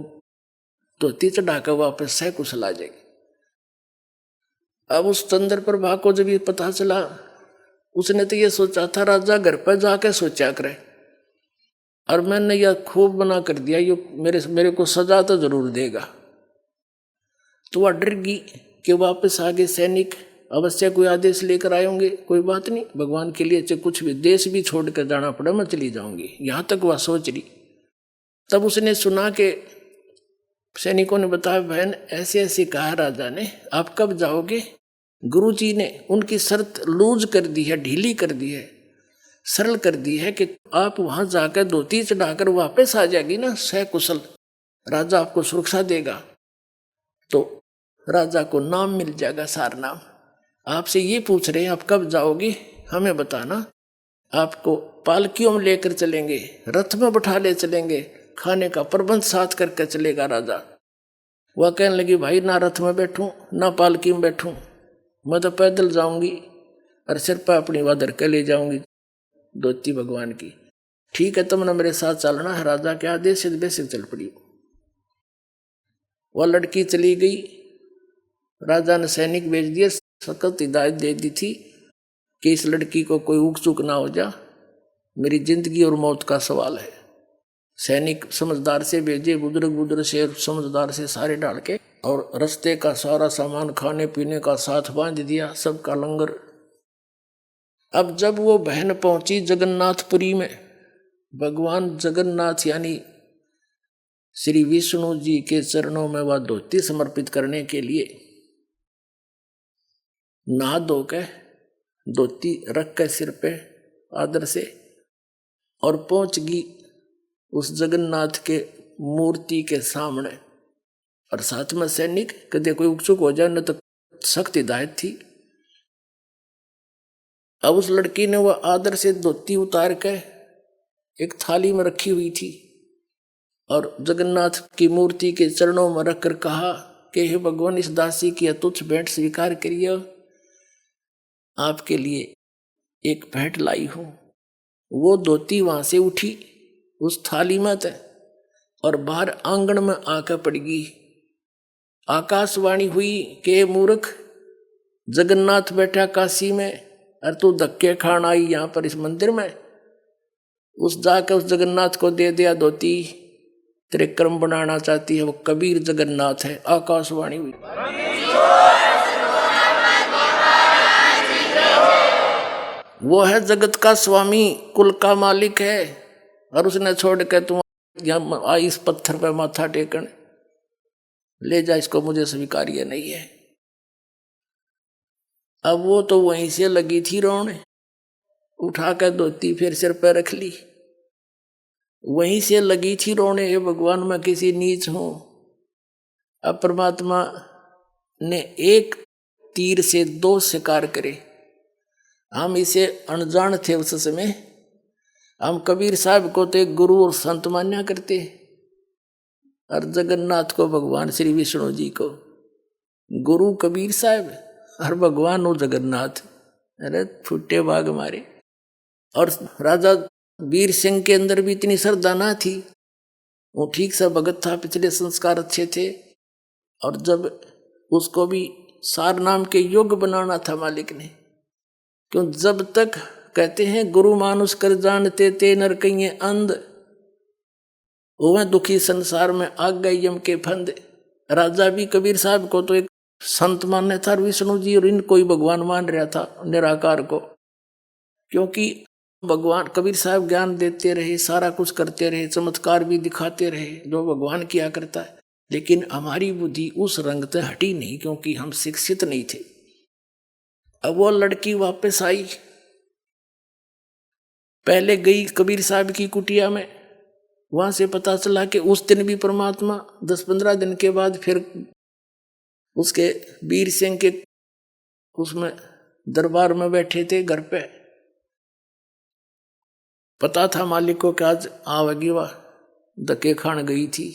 धोती चढ़ाकर वापस सकुशल आ जाएगी। अब उस चंद्र प्रभा को जब ये पता चला, उसने तो ये सोचा था राजा घर पर जाके सोचा करे, और मैंने यह खूब बना कर दिया, ये मेरे को सजा तो जरूर देगा। तो वह डर गई कि वापस आगे सैनिक अवश्य कोई आदेश लेकर आए होंगे, कोई बात नहीं, भगवान के लिए चाहे कुछ भी देश भी छोड़ कर जाना पड़े मैं चली जाऊंगी, यहाँ तक वह सोच रही। तब उसने सुना कि सैनिकों ने बताया बहन ऐसे ऐसे कहा राजा ने, आप कब जाओगे? गुरु जी ने उनकी शर्त लूज कर दी है, ढीली कर दी है, सरल कर दी है कि आप वहां जाकर धोती चढ़ाकर वापस आ जाएगी ना सकुशल, राजा आपको सुरक्षा देगा। तो राजा को नाम मिल जाएगा, सार नाम। आपसे ये पूछ रहे हैं आप कब जाओगे, हमें बताना, आपको पालकियों में लेकर चलेंगे, रथ में बैठा ले चलेंगे, खाने का प्रबंध साथ करके चलेगा राजा। वह कहने लगी भाई ना रथ में बैठूं ना पालकी में बैठूं, मैं तो पैदल जाऊंगी और सिर पर अपनी वादर के ले जाऊंगी धोती भगवान की। ठीक है तुमने मेरे साथ चलना है, राजा के आदेश से बेसिक चल पड़ी। वह लड़की चली गई, राजा ने सैनिक भेज दिए, सख्त हिदायत दे दी थी कि इस लड़की को कोई उक चुक ना हो जा, मेरी जिंदगी और मौत का सवाल है। सैनिक समझदार से भेजे, बुजुर्ग से समझदार से सारे डाल के, और रास्ते का सारा सामान खाने पीने का साथ बांध दिया, सबका लंगर। अब जब वो बहन पहुंची जगन्नाथपुरी में, भगवान जगन्नाथ यानी श्री विष्णु जी के चरणों में वह धोती समर्पित करने के लिए नहा धो के धोती रख के सिर पे आदर से, और पहुंच गई उस जगन्नाथ के मूर्ति के सामने, और साथ में सैनिक कदे कोई उकचुक हो जाए न तो सख्त हिदायत थी। अब उस लड़की ने वह आदर से धोती उतार के एक थाली में रखी हुई थी, और जगन्नाथ की मूर्ति के चरणों में रखकर कहा कि हे भगवान इस दासी की तुच्छ भेंट स्वीकार करिए, आपके लिए एक भेंट लाई हूं। वो धोती वहां से उठी उस थाली में थे और बाहर आंगन में आकर पड़ गई। आकाशवाणी हुई कि मूर्ख जगन्नाथ बैठा काशी में और तू धक्के खान आई यहाँ पर इस मंदिर में। उस जाकर उस जगन्नाथ को दे दिया धोती, तेरे कर्म बनाना चाहती है। वो कबीर जगन्नाथ है। आकाशवाणी हुई। वो है जगत का स्वामी, कुल का मालिक है, और उसने छोड़ के तुम यहाँ आई इस पत्थर पे माथा टेकन, ले जा इसको, मुझे स्वीकार्य नहीं है। अब वो तो वहीं से लगी थी रोने, उठा कर धोती फिर सिर पे रख ली, वहीं से लगी थी रोने, हे भगवान मैं किसी नीच हूं। अब परमात्मा ने एक तीर से दो शिकार करे। हम इसे अनजान थे उस समय। हम कबीर साहब को तो एक गुरु और संत मान्या करते, और जगन्नाथ को भगवान श्री विष्णु जी को गुरु कबीर साहब और भगवान हो जगन्नाथ। अरे फुटे बाग मारे। और राजा वीर सिंह के अंदर भी इतनी श्रद्धा ना थी, वो ठीक सा भगत था, पिछले संस्कार अच्छे थे, और जब उसको भी सार नाम के योग बनाना था मालिक ने, क्यों जब तक कहते हैं गुरु मानुष कर जानते ते नर कहिए अंध, वह दुखी संसार में आग गए यम के फंद। राजा भी कबीर साहब को तो एक संत मानने था, विष्णु जी और इनको ही भगवान मान रहा था, निराकार को, क्योंकि भगवान कबीर साहब ज्ञान देते रहे, सारा कुछ करते रहे, चमत्कार भी दिखाते रहे जो भगवान किया करता है। लेकिन हमारी बुद्धि उस रंग से हटी नहीं, क्योंकि हम शिक्षित नहीं थे। अब वो लड़की वापस आई, पहले गई कबीर साहब की कुटिया में, वहां से पता चला कि उस दिन भी परमात्मा 10-15 दिन के बाद फिर उसके वीर सिंह के उसमें दरबार में बैठे थे घर पे। पता था मालिक को कि आज आवेगी, वह धक्के खान गई थी।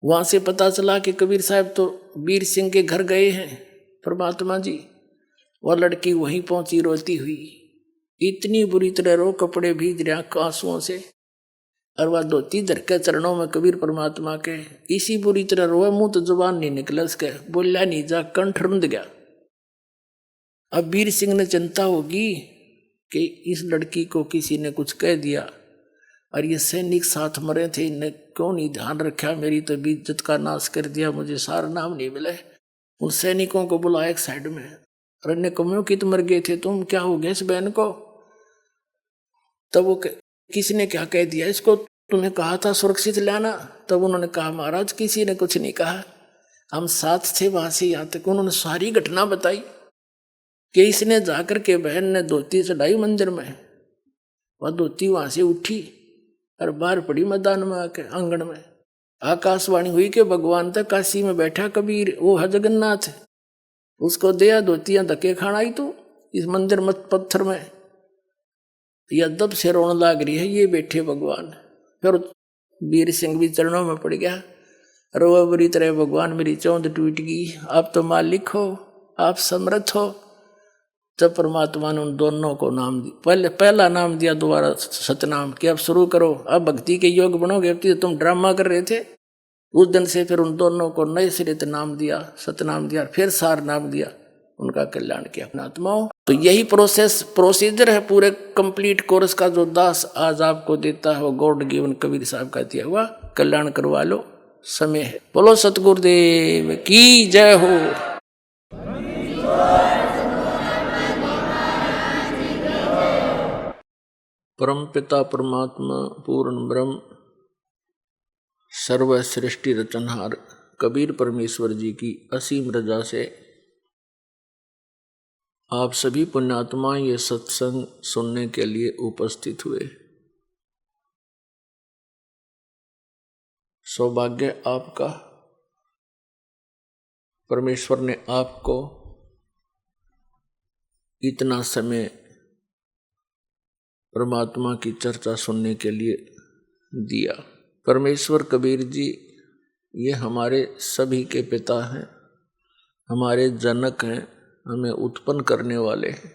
वहां से पता चला कि कबीर साहब तो वीर सिंह के घर गए हैं परमात्मा जी। वह लड़की वहीं पहुंची रोती हुई, इतनी बुरी तरह रो, कपड़े भीज रहे आंसुओं से, और वह धोती धर के चरणों में कबीर परमात्मा के इसी बुरी तरह रोए, मुंह तो जुबान नहीं निकला उसके, बोला नहीं जा, कंठ रुंध गया। अब वीर सिंह ने चिंता होगी कि इस लड़की को किसी ने कुछ कह दिया, और ये सैनिक साथ मरे थे, इन्हें क्यों नहीं ध्यान रखा, मेरी तो इज्जत का नाश कर दिया, मुझे सारा नाम नहीं मिले। उन सैनिकों को बुलाया एक साइड में, और अन्य कमियों की तो मर गए थे, तुम क्या हो गया इस बहन को? तब वो किसी ने क्या कह दिया इसको, तुम्हें कहा था सुरक्षित लाना। तब उन्होंने कहा महाराज किसी ने कुछ नहीं कहा, हम साथ थे वहां से यहाँ तक। उन्होंने सारी घटना बताई कि इसने जाकर के बहन ने धोती चढ़ाई मंदिर में, वह धोती वहां से उठी और बाहर पड़ी मैदान में आके आंगन में। आकाशवाणी हुई कि भगवान तक काशी में बैठा कबीर, वो है जगन्नाथ, उसको दिया धोतियां धक्के खाना आई तो इस मंदिर मत पत्थर में, या दब से रोने लाग रही है ये बैठे भगवान। फिर वीर सिंह भी चरणों में पड़ गया, रो बुरी तरह, भगवान मेरी चौंध टूट गई, आप तो मालिक हो, आप समर्थ हो। जब परमात्मा ने उन दोनों को नाम दिया, पहला नाम दिया, दोबारा सतनाम, कि अब शुरू करो, अब भक्ति के योग बनोगे, अब तुम ड्रामा कर रहे थे। उस दिन से फिर उन दोनों को नए सिरे से नाम दिया, सतनाम दिया, फिर सार नाम दिया, उनका कल्याण किया अपना आत्माओं। तो यही प्रोसीजर है पूरे कंप्लीट कोर्स का, जो दास आज आपको देता है वो गॉड गिवन कबीर साहब का दिया हुआ, कल्याण करवा लो, समय है। बोलो सतगुरुदेव की जय हो। परम पिता परमात्मा पूर्ण ब्रह्म सर्व सृष्टि रचनहार कबीर परमेश्वर जी की असीम रजा से आप सभी पुण्यात्मा ये सत्संग सुनने के लिए उपस्थित हुए। सौभाग्य आपका, परमेश्वर ने आपको इतना समय परमात्मा की चर्चा सुनने के लिए दिया। परमेश्वर कबीर जी ये हमारे सभी के पिता हैं, हमारे जनक हैं, हमें उत्पन्न करने वाले हैं,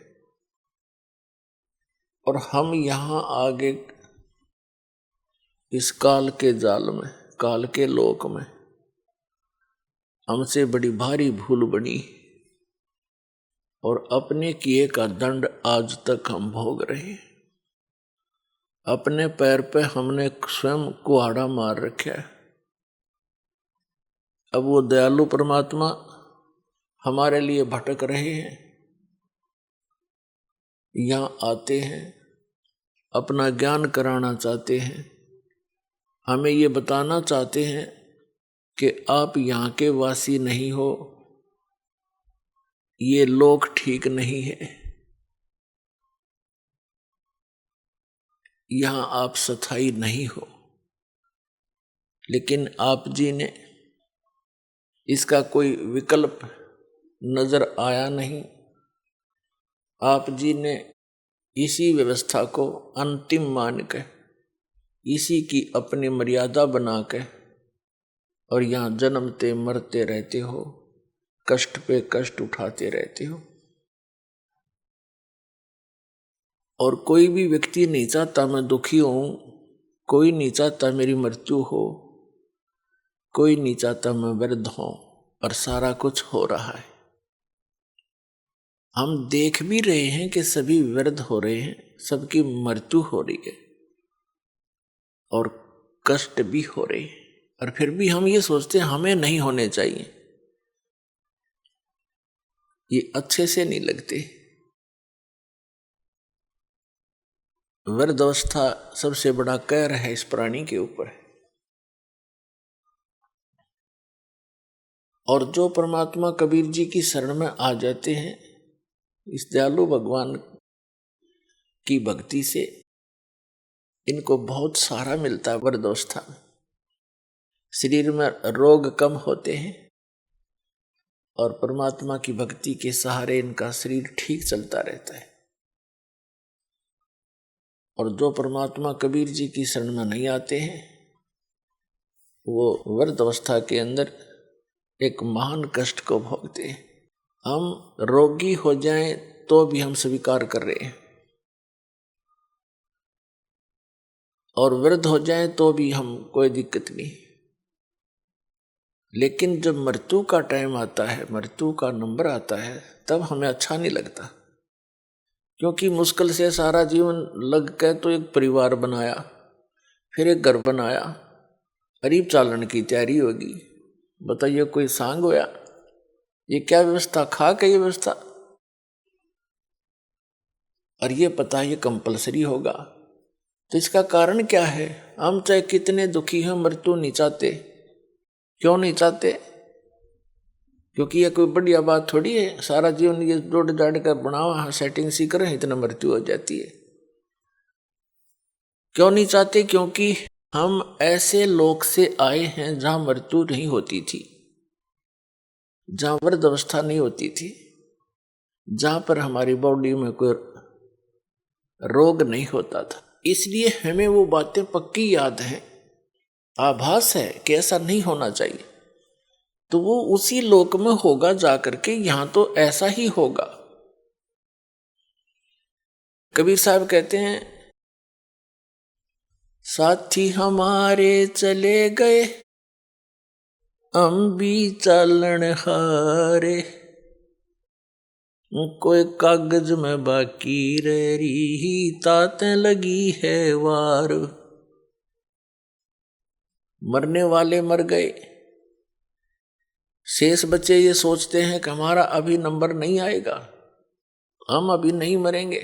और हम यहाँ आगे इस काल के जाल में, काल के लोक में हमसे बड़ी भारी भूल बनी और अपने किए का दंड आज तक हम भोग रहे हैं। अपने पैर पे हमने स्वयं कुहाड़ा मार रखा है। अब वो दयालु परमात्मा हमारे लिए भटक रहे हैं, यहाँ आते हैं, अपना ज्ञान कराना चाहते हैं, हमें ये बताना चाहते हैं कि आप यहाँ के वासी नहीं हो, ये लोक ठीक नहीं है, यहाँ आप स्थायी नहीं हो। लेकिन आप जी ने इसका कोई विकल्प नजर आया नहीं। आप जी ने इसी व्यवस्था को अंतिम मान के, इसी की अपनी मर्यादा बना के और यहाँ जन्मते मरते रहते हो, कष्ट पे कष्ट उठाते रहते हो। और कोई भी व्यक्ति नहीं चाहता मैं दुखी हूं, कोई नहीं चाहता मेरी मृत्यु हो, कोई नहीं चाहता मैं वृद्ध हूं, और सारा कुछ हो रहा है। हम देख भी रहे हैं कि सभी वृद्ध हो रहे हैं, सबकी मृत्यु हो रही है और कष्ट भी हो रहे हैं, और फिर भी हम ये सोचते हैं हमें नहीं होने चाहिए। ये अच्छे से नहीं लगते। वृद्धावस्था सबसे बड़ा कहर है इस प्राणी के ऊपर। और जो परमात्मा कबीर जी की शरण में आ जाते हैं, इस दयालु भगवान की भक्ति से इनको बहुत सारा मिलता है। वृद्धावस्था में शरीर में रोग कम होते हैं और परमात्मा की भक्ति के सहारे इनका शरीर ठीक चलता रहता है। और जो परमात्मा कबीर जी की शरण में नहीं आते हैं, वो वृद्धावस्था के अंदर एक महान कष्ट को भोगते हैं। हम रोगी हो जाएं तो भी हम स्वीकार कर रहे हैं, और वृद्ध हो जाएं तो भी हम कोई दिक्कत नहीं। लेकिन जब मृत्यु का टाइम आता है, मृत्यु का नंबर आता है, तब हमें अच्छा नहीं लगता। क्योंकि मुश्किल से सारा जीवन लग के तो एक परिवार बनाया, फिर एक घर बनाया, करीब चालन की तैयारी होगी। बताइए कोई सांग होया? ये क्या व्यवस्था, खा के ये व्यवस्था, और ये पता ये कंपलसरी होगा। तो इसका कारण क्या है? हम चाहे कितने दुखी हैं, मृत्यु नहीं चाहते। क्यों नहीं चाहते? क्योंकि ये कोई बढ़िया बात थोड़ी है, सारा जीवन ये जोड़ जाड़ कर बनावा, सेटिंग सी करें, इतना मृत्यु हो जाती है। क्यों नहीं चाहते? क्योंकि हम ऐसे लोक से आए हैं जहां मृत्यु नहीं होती थी, जहां वृद्धावस्था नहीं होती थी, जहां पर हमारी बॉडी में कोई रोग नहीं होता था। इसलिए हमें वो बातें पक्की याद हैं। आभास है कि ऐसा नहीं होना चाहिए, तो वो उसी लोक में होगा जाकर के, यहां तो ऐसा ही होगा। कबीर साहब कहते हैं, साथी हमारे चले गए, हम भी चालन हारे, कोई कागज में बाकी रह रही, तातें लगी है वार। मरने वाले मर गए, शेष बच्चे ये सोचते हैं कि हमारा अभी नंबर नहीं आएगा, हम अभी नहीं मरेंगे।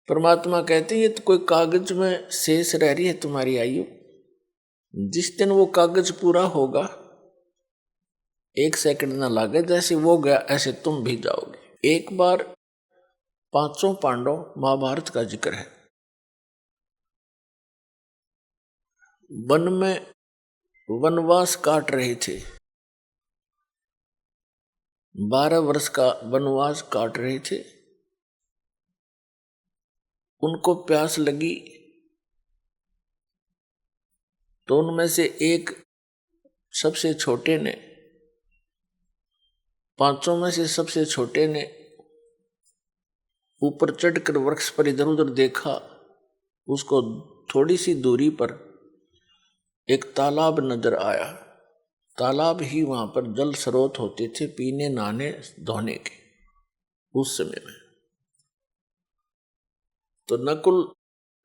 परमात्मा कहते हैं ये तो कोई कागज में शेष रह रही है तुम्हारी आयु, जिस दिन वो कागज पूरा होगा, 1 सेकंड ना लागे, जैसे वो गया ऐसे तुम भी जाओगे। एक बार 500 पांडव, महाभारत का जिक्र है, वन में वनवास काट रहे थे, 12 वर्ष का वनवास काट रहे थे। उनको प्यास लगी, तो उनमें से एक सबसे छोटे ने, 500 में से सबसे छोटे ने ऊपर चढ़कर वृक्ष पर इधर उधर देखा। उसको थोड़ी सी दूरी पर एक तालाब नजर आया। तालाब ही वहां पर जल स्रोत होते थे पीने, नहाने, धोने के उस समय में। तो नकुल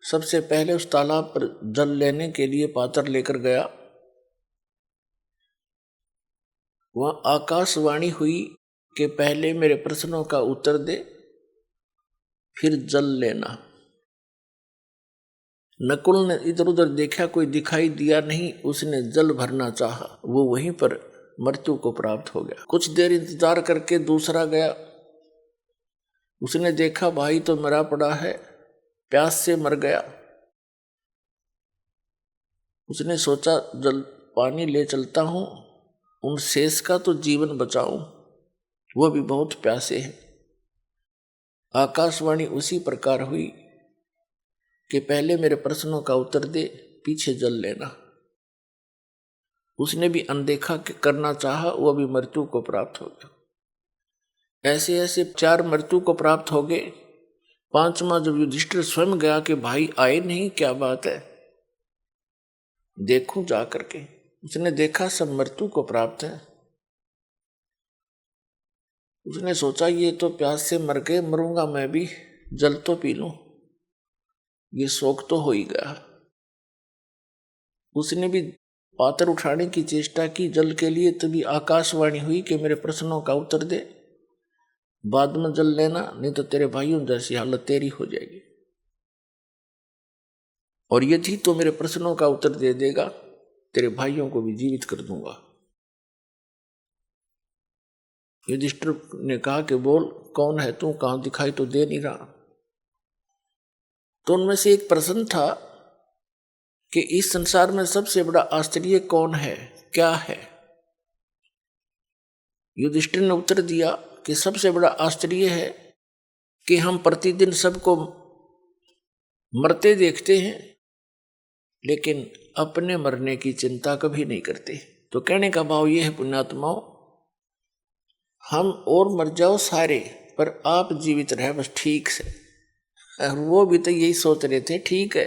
सबसे पहले उस तालाब पर जल लेने के लिए पात्र लेकर गया। वहां आकाशवाणी हुई कि पहले मेरे प्रश्नों का उत्तर दे, फिर जल लेना। नकुल ने इधर उधर देखा, कोई दिखाई दिया नहीं। उसने जल भरना चाहा, वो वहीं पर मृत्यु को प्राप्त हो गया। कुछ देर इंतजार करके दूसरा गया। उसने देखा भाई तो मरा पड़ा है, प्यास से मर गया। उसने सोचा जल पानी ले चलता हूं, उन शेष का तो जीवन बचाऊं, वो भी बहुत प्यासे हैं। आकाशवाणी उसी प्रकार हुई कि पहले मेरे प्रश्नों का उत्तर दे, पीछे जल लेना। उसने भी अनदेखा करना चाहा, वह भी मृत्यु को प्राप्त हो गया। ऐसे ऐसे 4 मृत्यु को प्राप्त हो गए। 5वां जब युधिष्ठिर स्वयं गया कि भाई आए नहीं, क्या बात है, देखूं जा करके। उसने देखा सब मृत्यु को प्राप्त है। उसने सोचा ये तो प्यास से मर गए, मरूंगा मैं भी, जल तो पी लूं, ये शौक तो हो ही गया। उसने भी पात्र उठाने की चेष्टा की जल के लिए, तभी आकाशवाणी हुई कि मेरे प्रश्नों का उत्तर दे, बाद में जल लेना, नहीं तो तेरे भाइयों जैसी हालत तेरी हो जाएगी। और यदि तो मेरे प्रश्नों का उत्तर दे देगा, तेरे भाइयों को भी जीवित कर दूंगा। युधिष्ठिर ने कहा कि बोल कौन है तू, कहां दिखाई तो दे नहीं रहा। तो उनमें से एक प्रश्न था कि इस संसार में सबसे बड़ा आश्चर्य कौन है, क्या है। युधिष्ठिर ने उत्तर दिया कि सबसे बड़ा आश्चर्य है कि हम प्रतिदिन सबको मरते देखते हैं, लेकिन अपने मरने की चिंता कभी नहीं करते। तो कहने का भाव यह है पुण्यात्माओं, हम और मर जाओ सारे, पर आप जीवित रहे बस ठीक से। और वो भी तो यही सोच रहे थे, ठीक है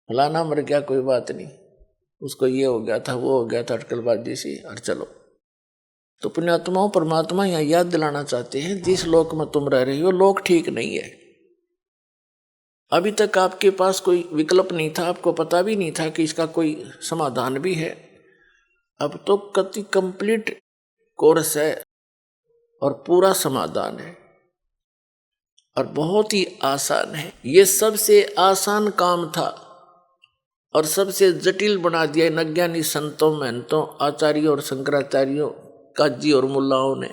फलाना मर गया कोई बात नहीं, उसको ये हो गया था, वो हो गया था, अटकलबाजी सी, और चलो। तो पुण्यात्माओं, परमात्मा यहाँ याद दिलाना चाहते हैं, जिस लोक में तुम रह रहे हो लोक ठीक नहीं है। अभी तक आपके पास कोई विकल्प नहीं था, आपको पता भी नहीं था कि इसका कोई समाधान भी है। अब तो कति कंप्लीट कोर्स है और पूरा समाधान है, और बहुत ही आसान है। ये सबसे आसान काम था और सबसे जटिल बना दिया इन अज्ञानी संतों, महंतों, आचार्यों और शंकराचार्यों, काजी और मुल्लाओं ने,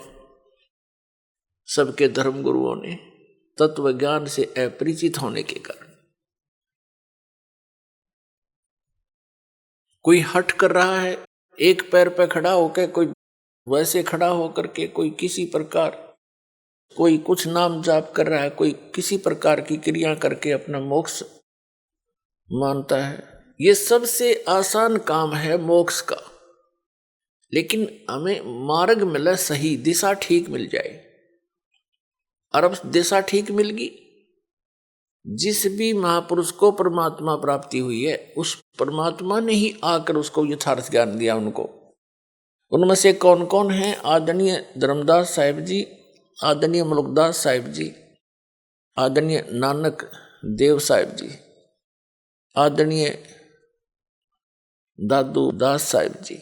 सबके धर्म गुरुओं ने, तत्व ज्ञान से अपरिचित होने के कारण। कोई हट कर रहा है, एक पैर पे खड़ा होकर, कोई वैसे खड़ा होकर के, कोई किसी प्रकार, कोई कुछ नाम जाप कर रहा है, कोई किसी प्रकार की क्रिया करके अपना मोक्ष मानता है। ये सबसे आसान काम है मोक्ष का, लेकिन हमें मार्ग मिले, सही दिशा ठीक मिल जाए। और अब दिशा ठीक मिल गई, जिस भी महापुरुष को परमात्मा प्राप्ति हुई है, उस परमात्मा ने ही आकर उसको यथार्थ ज्ञान दिया उनको। उनमें से कौन कौन हैं? आदरणीय धर्मदास साहिब जी, आदरणीय मुल्कदास साहिब जी, आदरणीय नानक देव साहिब जी, आदरणीय दादू दास साहिब जी,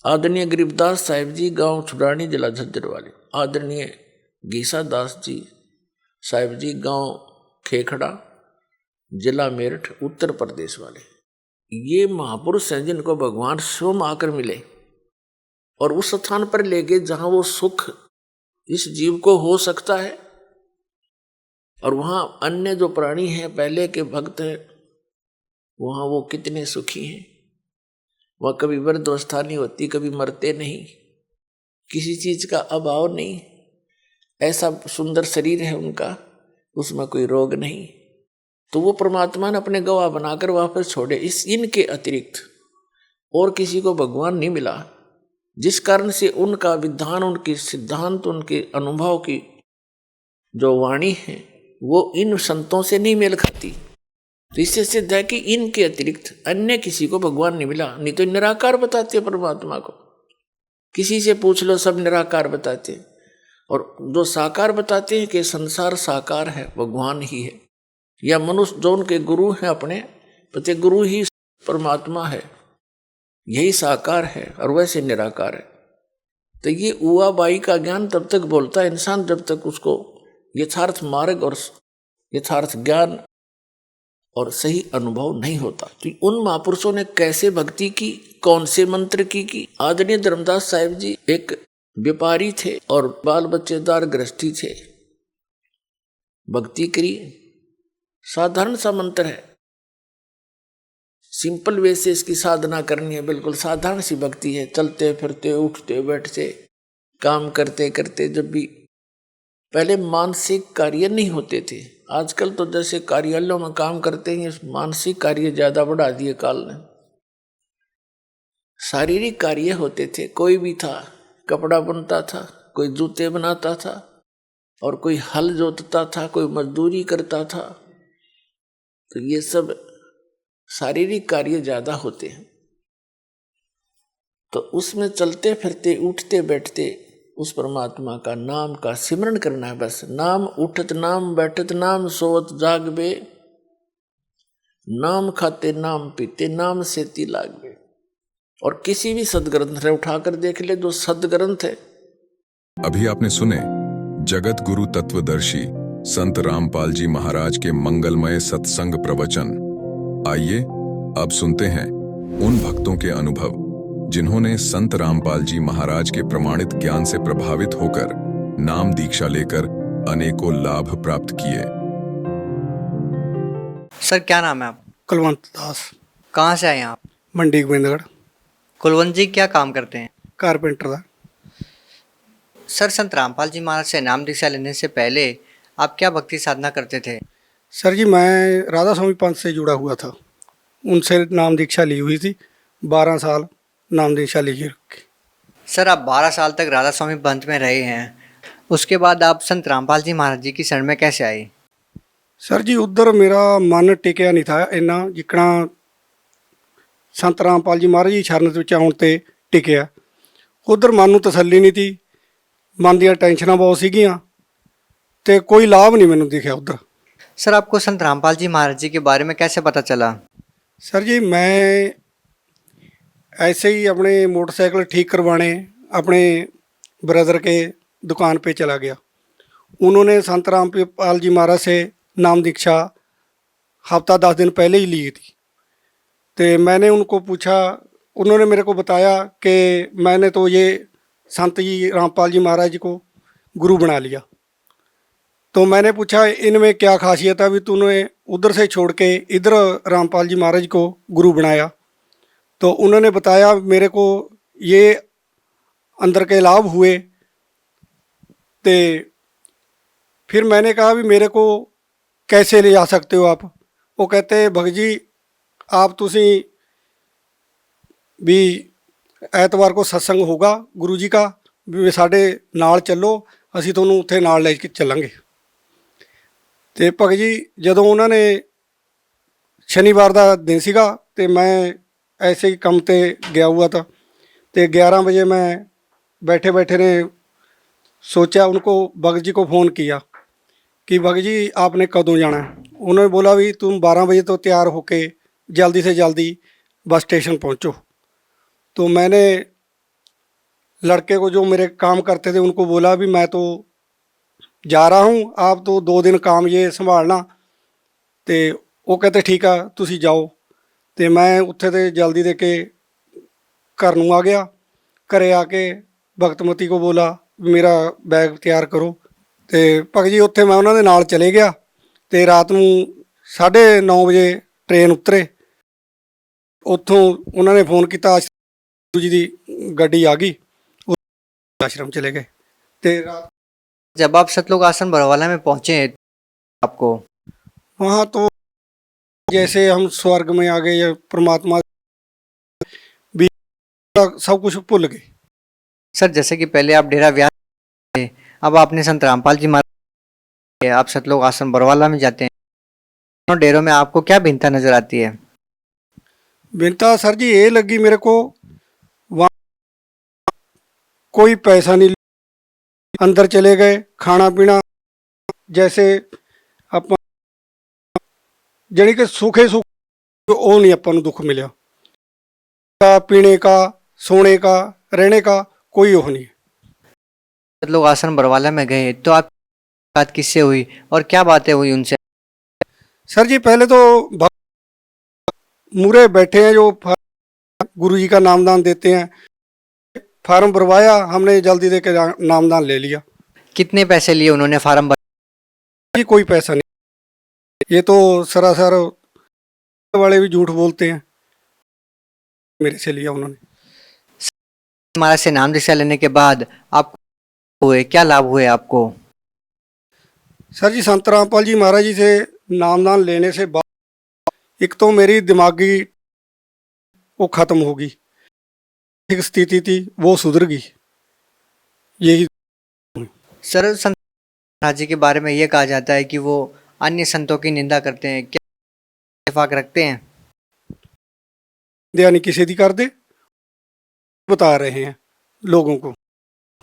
आदरणीय गरीबदास साहिब जी, गांव छुड़ानी, जिला झज्जर वाले, आदरणीय गीसा दास जी साहिब जी, गांव खेखड़ा, जिला मेरठ, उत्तर प्रदेश वाले। ये महापुरुष हैं जिनको भगवान स्वयं आकर मिले और उस स्थान पर ले गए जहां वो सुख इस जीव को हो सकता है। और वहां अन्य जो प्राणी हैं, पहले के भक्त हैं, वहां वो कितने सुखी हैं। वह कभी वृद्धावस्था नहीं होती, कभी मरते नहीं, किसी चीज का अभाव नहीं, ऐसा सुंदर शरीर है उनका, उसमें कोई रोग नहीं। तो वो परमात्मा ने अपने गवाह बनाकर वापस छोड़े। इनके अतिरिक्त और किसी को भगवान नहीं मिला, जिस कारण से उनका विधान, उनके सिद्धांत, उनके अनुभव की जो वाणी है वो इन संतों से नहीं मेल खाती। तो इससे सिद्ध है कि इनके अतिरिक्त अन्य किसी को भगवान नहीं मिला। नहीं तो निराकार बताते परमात्मा को, किसी से पूछ लो सब निराकार बताते हैं। और जो साकार बताते हैं कि संसार साकार है, भगवान ही है, या मनुष्य जो उनके गुरु हैं अपने पति गुरु ही परमात्मा है, यही साकार है और वैसे निराकार है। तो ये उआ बाई का ज्ञान तब तक बोलता है इंसान जब तक उसको यथार्थ मार्ग और यथार्थ ज्ञान और सही अनुभव नहीं होता। तो उन महापुरुषों ने कैसे भक्ति की, कौन से मंत्र की। आदरणीय धर्मदास साहिब जी एक व्यापारी थे और बाल बच्चेदार गृहस्थी थे। भक्ति करी, साधारण सा मंत्र है, सिंपल वे से इसकी साधना करनी है, बिल्कुल साधारण सी भक्ति है। चलते फिरते उठते बैठते काम करते करते, जब भी पहले मानसिक कार्य नहीं होते थे, आजकल तो जैसे कार्यालयों में काम करते हैं मानसिक कार्य ज्यादा बढ़ा दिए काल ने। शारीरिक कार्य होते थे, कोई भी था, कपड़ा बनता था, कोई जूते बनाता था और कोई हल जोतता था, कोई मजदूरी करता था। तो ये सब शारीरिक कार्य ज्यादा होते हैं। तो उसमें चलते फिरते उठते बैठते उस परमात्मा का नाम का सिमरण करना है बस। नाम उठत नाम बैठत नाम सोवत जागबे, नाम खाते नाम पीते नाम सेती लागबे। और किसी भी सदग्रंथ से उठाकर देख ले, जो सदग्रंथ है। अभी आपने सुने जगत गुरु तत्वदर्शी संत रामपाल जी महाराज के मंगलमय सत्संग प्रवचन। आइए अब सुनते हैं उन भक्तों के अनुभव जिन्होंने संत रामपाल जी महाराज के प्रमाणित ज्ञान से प्रभावित होकर नाम दीक्षा लेकर अनेकों लाभ प्राप्त किए। सर क्या नाम है आप? कुलवंत दास। कहाँ से आए हैं आप? मंडी गोविंदगढ़। कुलवंत जी क्या काम करते हैं? कारपेंटर था। सर संत रामपाल जी महाराज से नाम दीक्षा लेने से पहले आप क्या भक्ति साधना करते थे? सर जी मैं राधा स्वामी पंथ से जुड़ा हुआ था, उनसे नाम दीक्षा ली हुई थी। 12 साल नाम दीक्षा ली। सर आप 12 साल तक राधा स्वामी पंथ में रहे हैं, उसके बाद आप संत रामपाल जी महाराज जी की शरण में कैसे आए? सर जी उधर मेरा मन टिकिया नहीं था इन्ना जिकना संत रामपाल जी महाराज जी शरण ਵਿੱਚ ਆਉਣ ਤੇ ਟਿਕਿਆ। ਉਧਰ ਮਨ ਨੂੰ ਤਸੱਲੀ ਨਹੀਂ ਤੀ, ਮਨ ਦੀਆਂ ਟੈਨਸ਼ਨਾਂ ਬਹੁਤ ਸੀਗੀਆਂ ਤੇ ਕੋਈ ਲਾਭ ਨਹੀਂ ਮੈਨੂੰ ਦਿਖਿਆ उधर। सर आपको संत रामपाल जी महाराज जी के बारे में कैसे पता चला? सर जी मैं ऐसे ही अपने मोटरसाइकिल ठीक करवाने अपने ब्रदर के दुकान पे चला गया। उन्होंने संत रामपाल जी महाराज से नाम दीक्षा हफ्ता 10 दिन पहले ही ली थी। तो मैंने उनको पूछा, उन्होंने मेरे को बताया कि मैंने तो ये संत जी रामपाल जी महाराज जी को गुरु बना लिया। तो मैंने पूछा इनमें क्या खासियत है भी तूने उधर से छोड़ के इधर रामपाल जी महाराज को गुरु बनाया? तो उन्होंने बताया मेरे को ये अंदर के लाभ हुए। तो फिर मैंने कहा भी मेरे को कैसे ले जा सकते हो आप? वो कहते भगत जी आप तुसी भी ਐਤਵਾਰ को सत्संग होगा गुरु जी का, भी साढ़े नाल चलो, असी तुहानूं उत्थे नाल ले के चलांगे। तो भगत जी जदों उन्होंने शनिवार का दिन सीगा ते मैं ऐसे ही काम ते गया हुआ था। तो 11 बजे मैं बैठे बैठे ने सोचा, उनको भगत जी को फ़ोन किया कि भगत जी आपने कदों जाना है? उन्होंने बोला भी तुम 12 बजे तो तैयार होके जल्दी से जल्दी बस स्टेशन पहुँचो। तो मैंने लड़के को जो मेरे काम करते थे उनको बोला भी मैं तो जा रहा हूँ, आप तो 2 दिन काम ये संभालना। तो वो कहते ठीक है तुसी जाओ। तो मैं उत्थे ते जल्दी दे के घर नूं आ गया। घरे आके भगतमती को बोला मेरा बैग तैयार करो। तो भगत जी उत्थे मैं उन्होंने नाल चले गया। तो रात नूं 9:30 बजे ट्रेन उतरे। उत्थों उन्होंने फ़ोन किया जी की गड्डी आ गई, आश्रम चले गए। तो रात जब आप सतलोक आश्रम बरवाला में पहुँचे आपको वहाँ तो जैसे हम स्वर्ग में आ गए या परमात्मा भी सब कुछ भूल गए। सर जैसे कि पहले आप डेरा व्यास थे, अब आपने संत रामपाल जी महाराज आप सतलोक आश्रम बरवाला में जाते हैं, दोनों डेरों में आपको क्या भिन्नता नजर आती है? भिन्नता सर जी ये लगी मेरे को, वहाँ कोई पैसा नहीं, अंदर चले गए, खाना पीना जैसे अपन जानी कि सूखे वो नहीं अपन दुख मिला, का पीने का, सोने का, रहने का कोई वो नहीं। लोग आश्रम बरवाला में गए तो आप बात किससे हुई और क्या बातें हुई उनसे? सर जी पहले तो मुरे बैठे हैं जो गुरुजी का नामदान देते हैं, फार्म भरवाया हमने, जल्दी दे के नामदान ले लिया। कितने पैसे लिए उन्होंने फार्म जी कोई पैसा नहीं, ये तो सरासर वाले भी झूठ बोलते हैं, मेरे से लिया उन्होंने। महाराज से नाम दीक्षा लेने के बाद आपको हुए क्या लाभ हुए आपको? सर जी संत रामपाल जी महाराज जी से नामदान लेने से बाद एक तो मेरी दिमागी वो खत्म होगी, एक स्थिति थी वो सुधर गई। यही सर, संत महाराज जी के बारे में ये कहा जाता है कि वो अन्य संतों की निंदा करते हैं, क्या इत्तेफाक रखते हैं? यानी किसी दी कर दे बता रहे हैं लोगों को।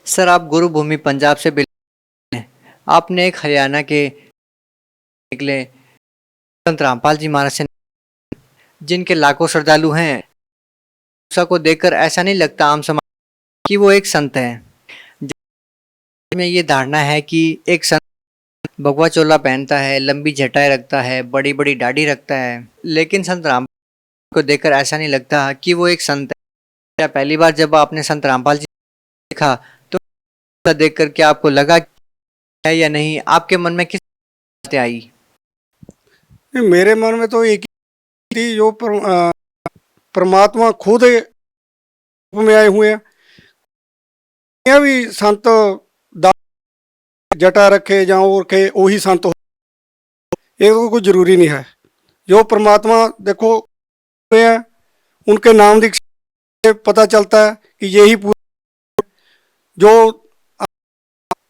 सर, आप गुरु भूमि पंजाब से बिलोंग हैं, आपने एक हरियाणा के निकले संत रामपाल जी महाराज से, जिनके लाखों श्रद्धालु हैं, को देखकर ऐसा नहीं लगता आम समाज कि वो एक संत है। में ये धारणा है कि एक संत भगवा चोला पहनता है, लंबी जटाएं रखता है, बड़ी बड़ी दाढ़ी रखता है, लेकिन संत रामपाल को देखकर ऐसा नहीं लगता कि वो एक संत है। क्या पहली बार जब आपने संत रामपाल जी देखा तो देखकर क्या आपको लगा है या नहीं? आपके मन में किस बातें आई? मेरे मन में तो एक ही जो परमात्मा खुद में आए हुए हैं, ये भी संत जटा रखे या और के वही संत हो, ये तो कुछ जरूरी नहीं है। जो परमात्मा देखो है उनके नाम दीक्षा पता चलता है कि यही पूरा जो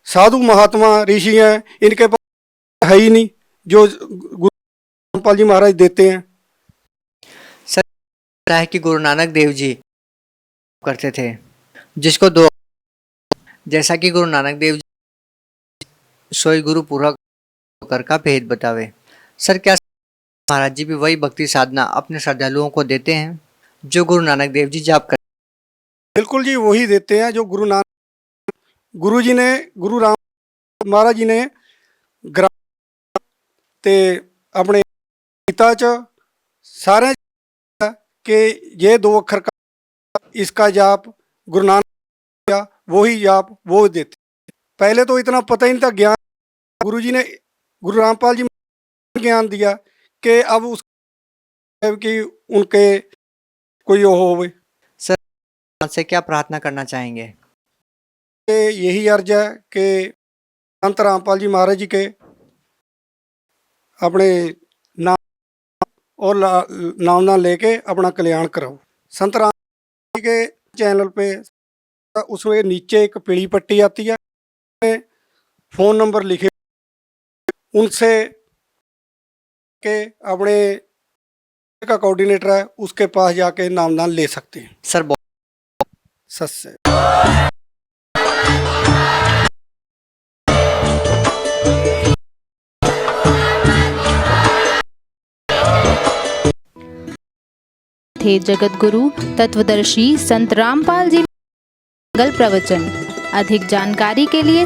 साधु महात्मा ऋषि हैं इनके पास है ही नहीं जो गुरु रामपाल जी महाराज देते हैं। सर है कि गुरु नानक देव जी करते थे जिसको दो, जैसा कि गुरु नानक देव जी सोई गुरु पूरा कर का भेद बतावे। सर, क्या महाराज जी भी वही भक्ति साधना अपने श्रद्धालुओं को देते हैं जो गुरु नानक देव जी जाप करते? बिल्कुल जी, वही देते हैं जो गुरु नानक गुरु जी ने, गुरु राम महाराज जी ने ते अपने पिता च सारे के ये दो अक्षर का इसका जाप गुरु नानक वही जाप वो देते। पहले तो इतना पता ही नहीं था, ज्ञान गुरु जी ने, गुरु रामपाल जी ज्ञान दिया कि अब उस कि उनके कोई वो हो। सर से क्या प्रार्थना करना चाहेंगे? यही अर्ज है कि संत रामपाल जी महाराज जी के अपने नाम और नामदान लेके अपना कल्याण कराओ। संत राम जी के चैनल पे उसमें नीचे एक पीली पट्टी आती है, फ़ोन नंबर लिखे, उनसे के अपने का कोऑर्डिनेटर है उसके पास जाके नामदान ले सकते हैं। सर सच थे जगत गुरु तत्वदर्शी संत रामपाल जी मंगल प्रवचन। अधिक जानकारी के लिए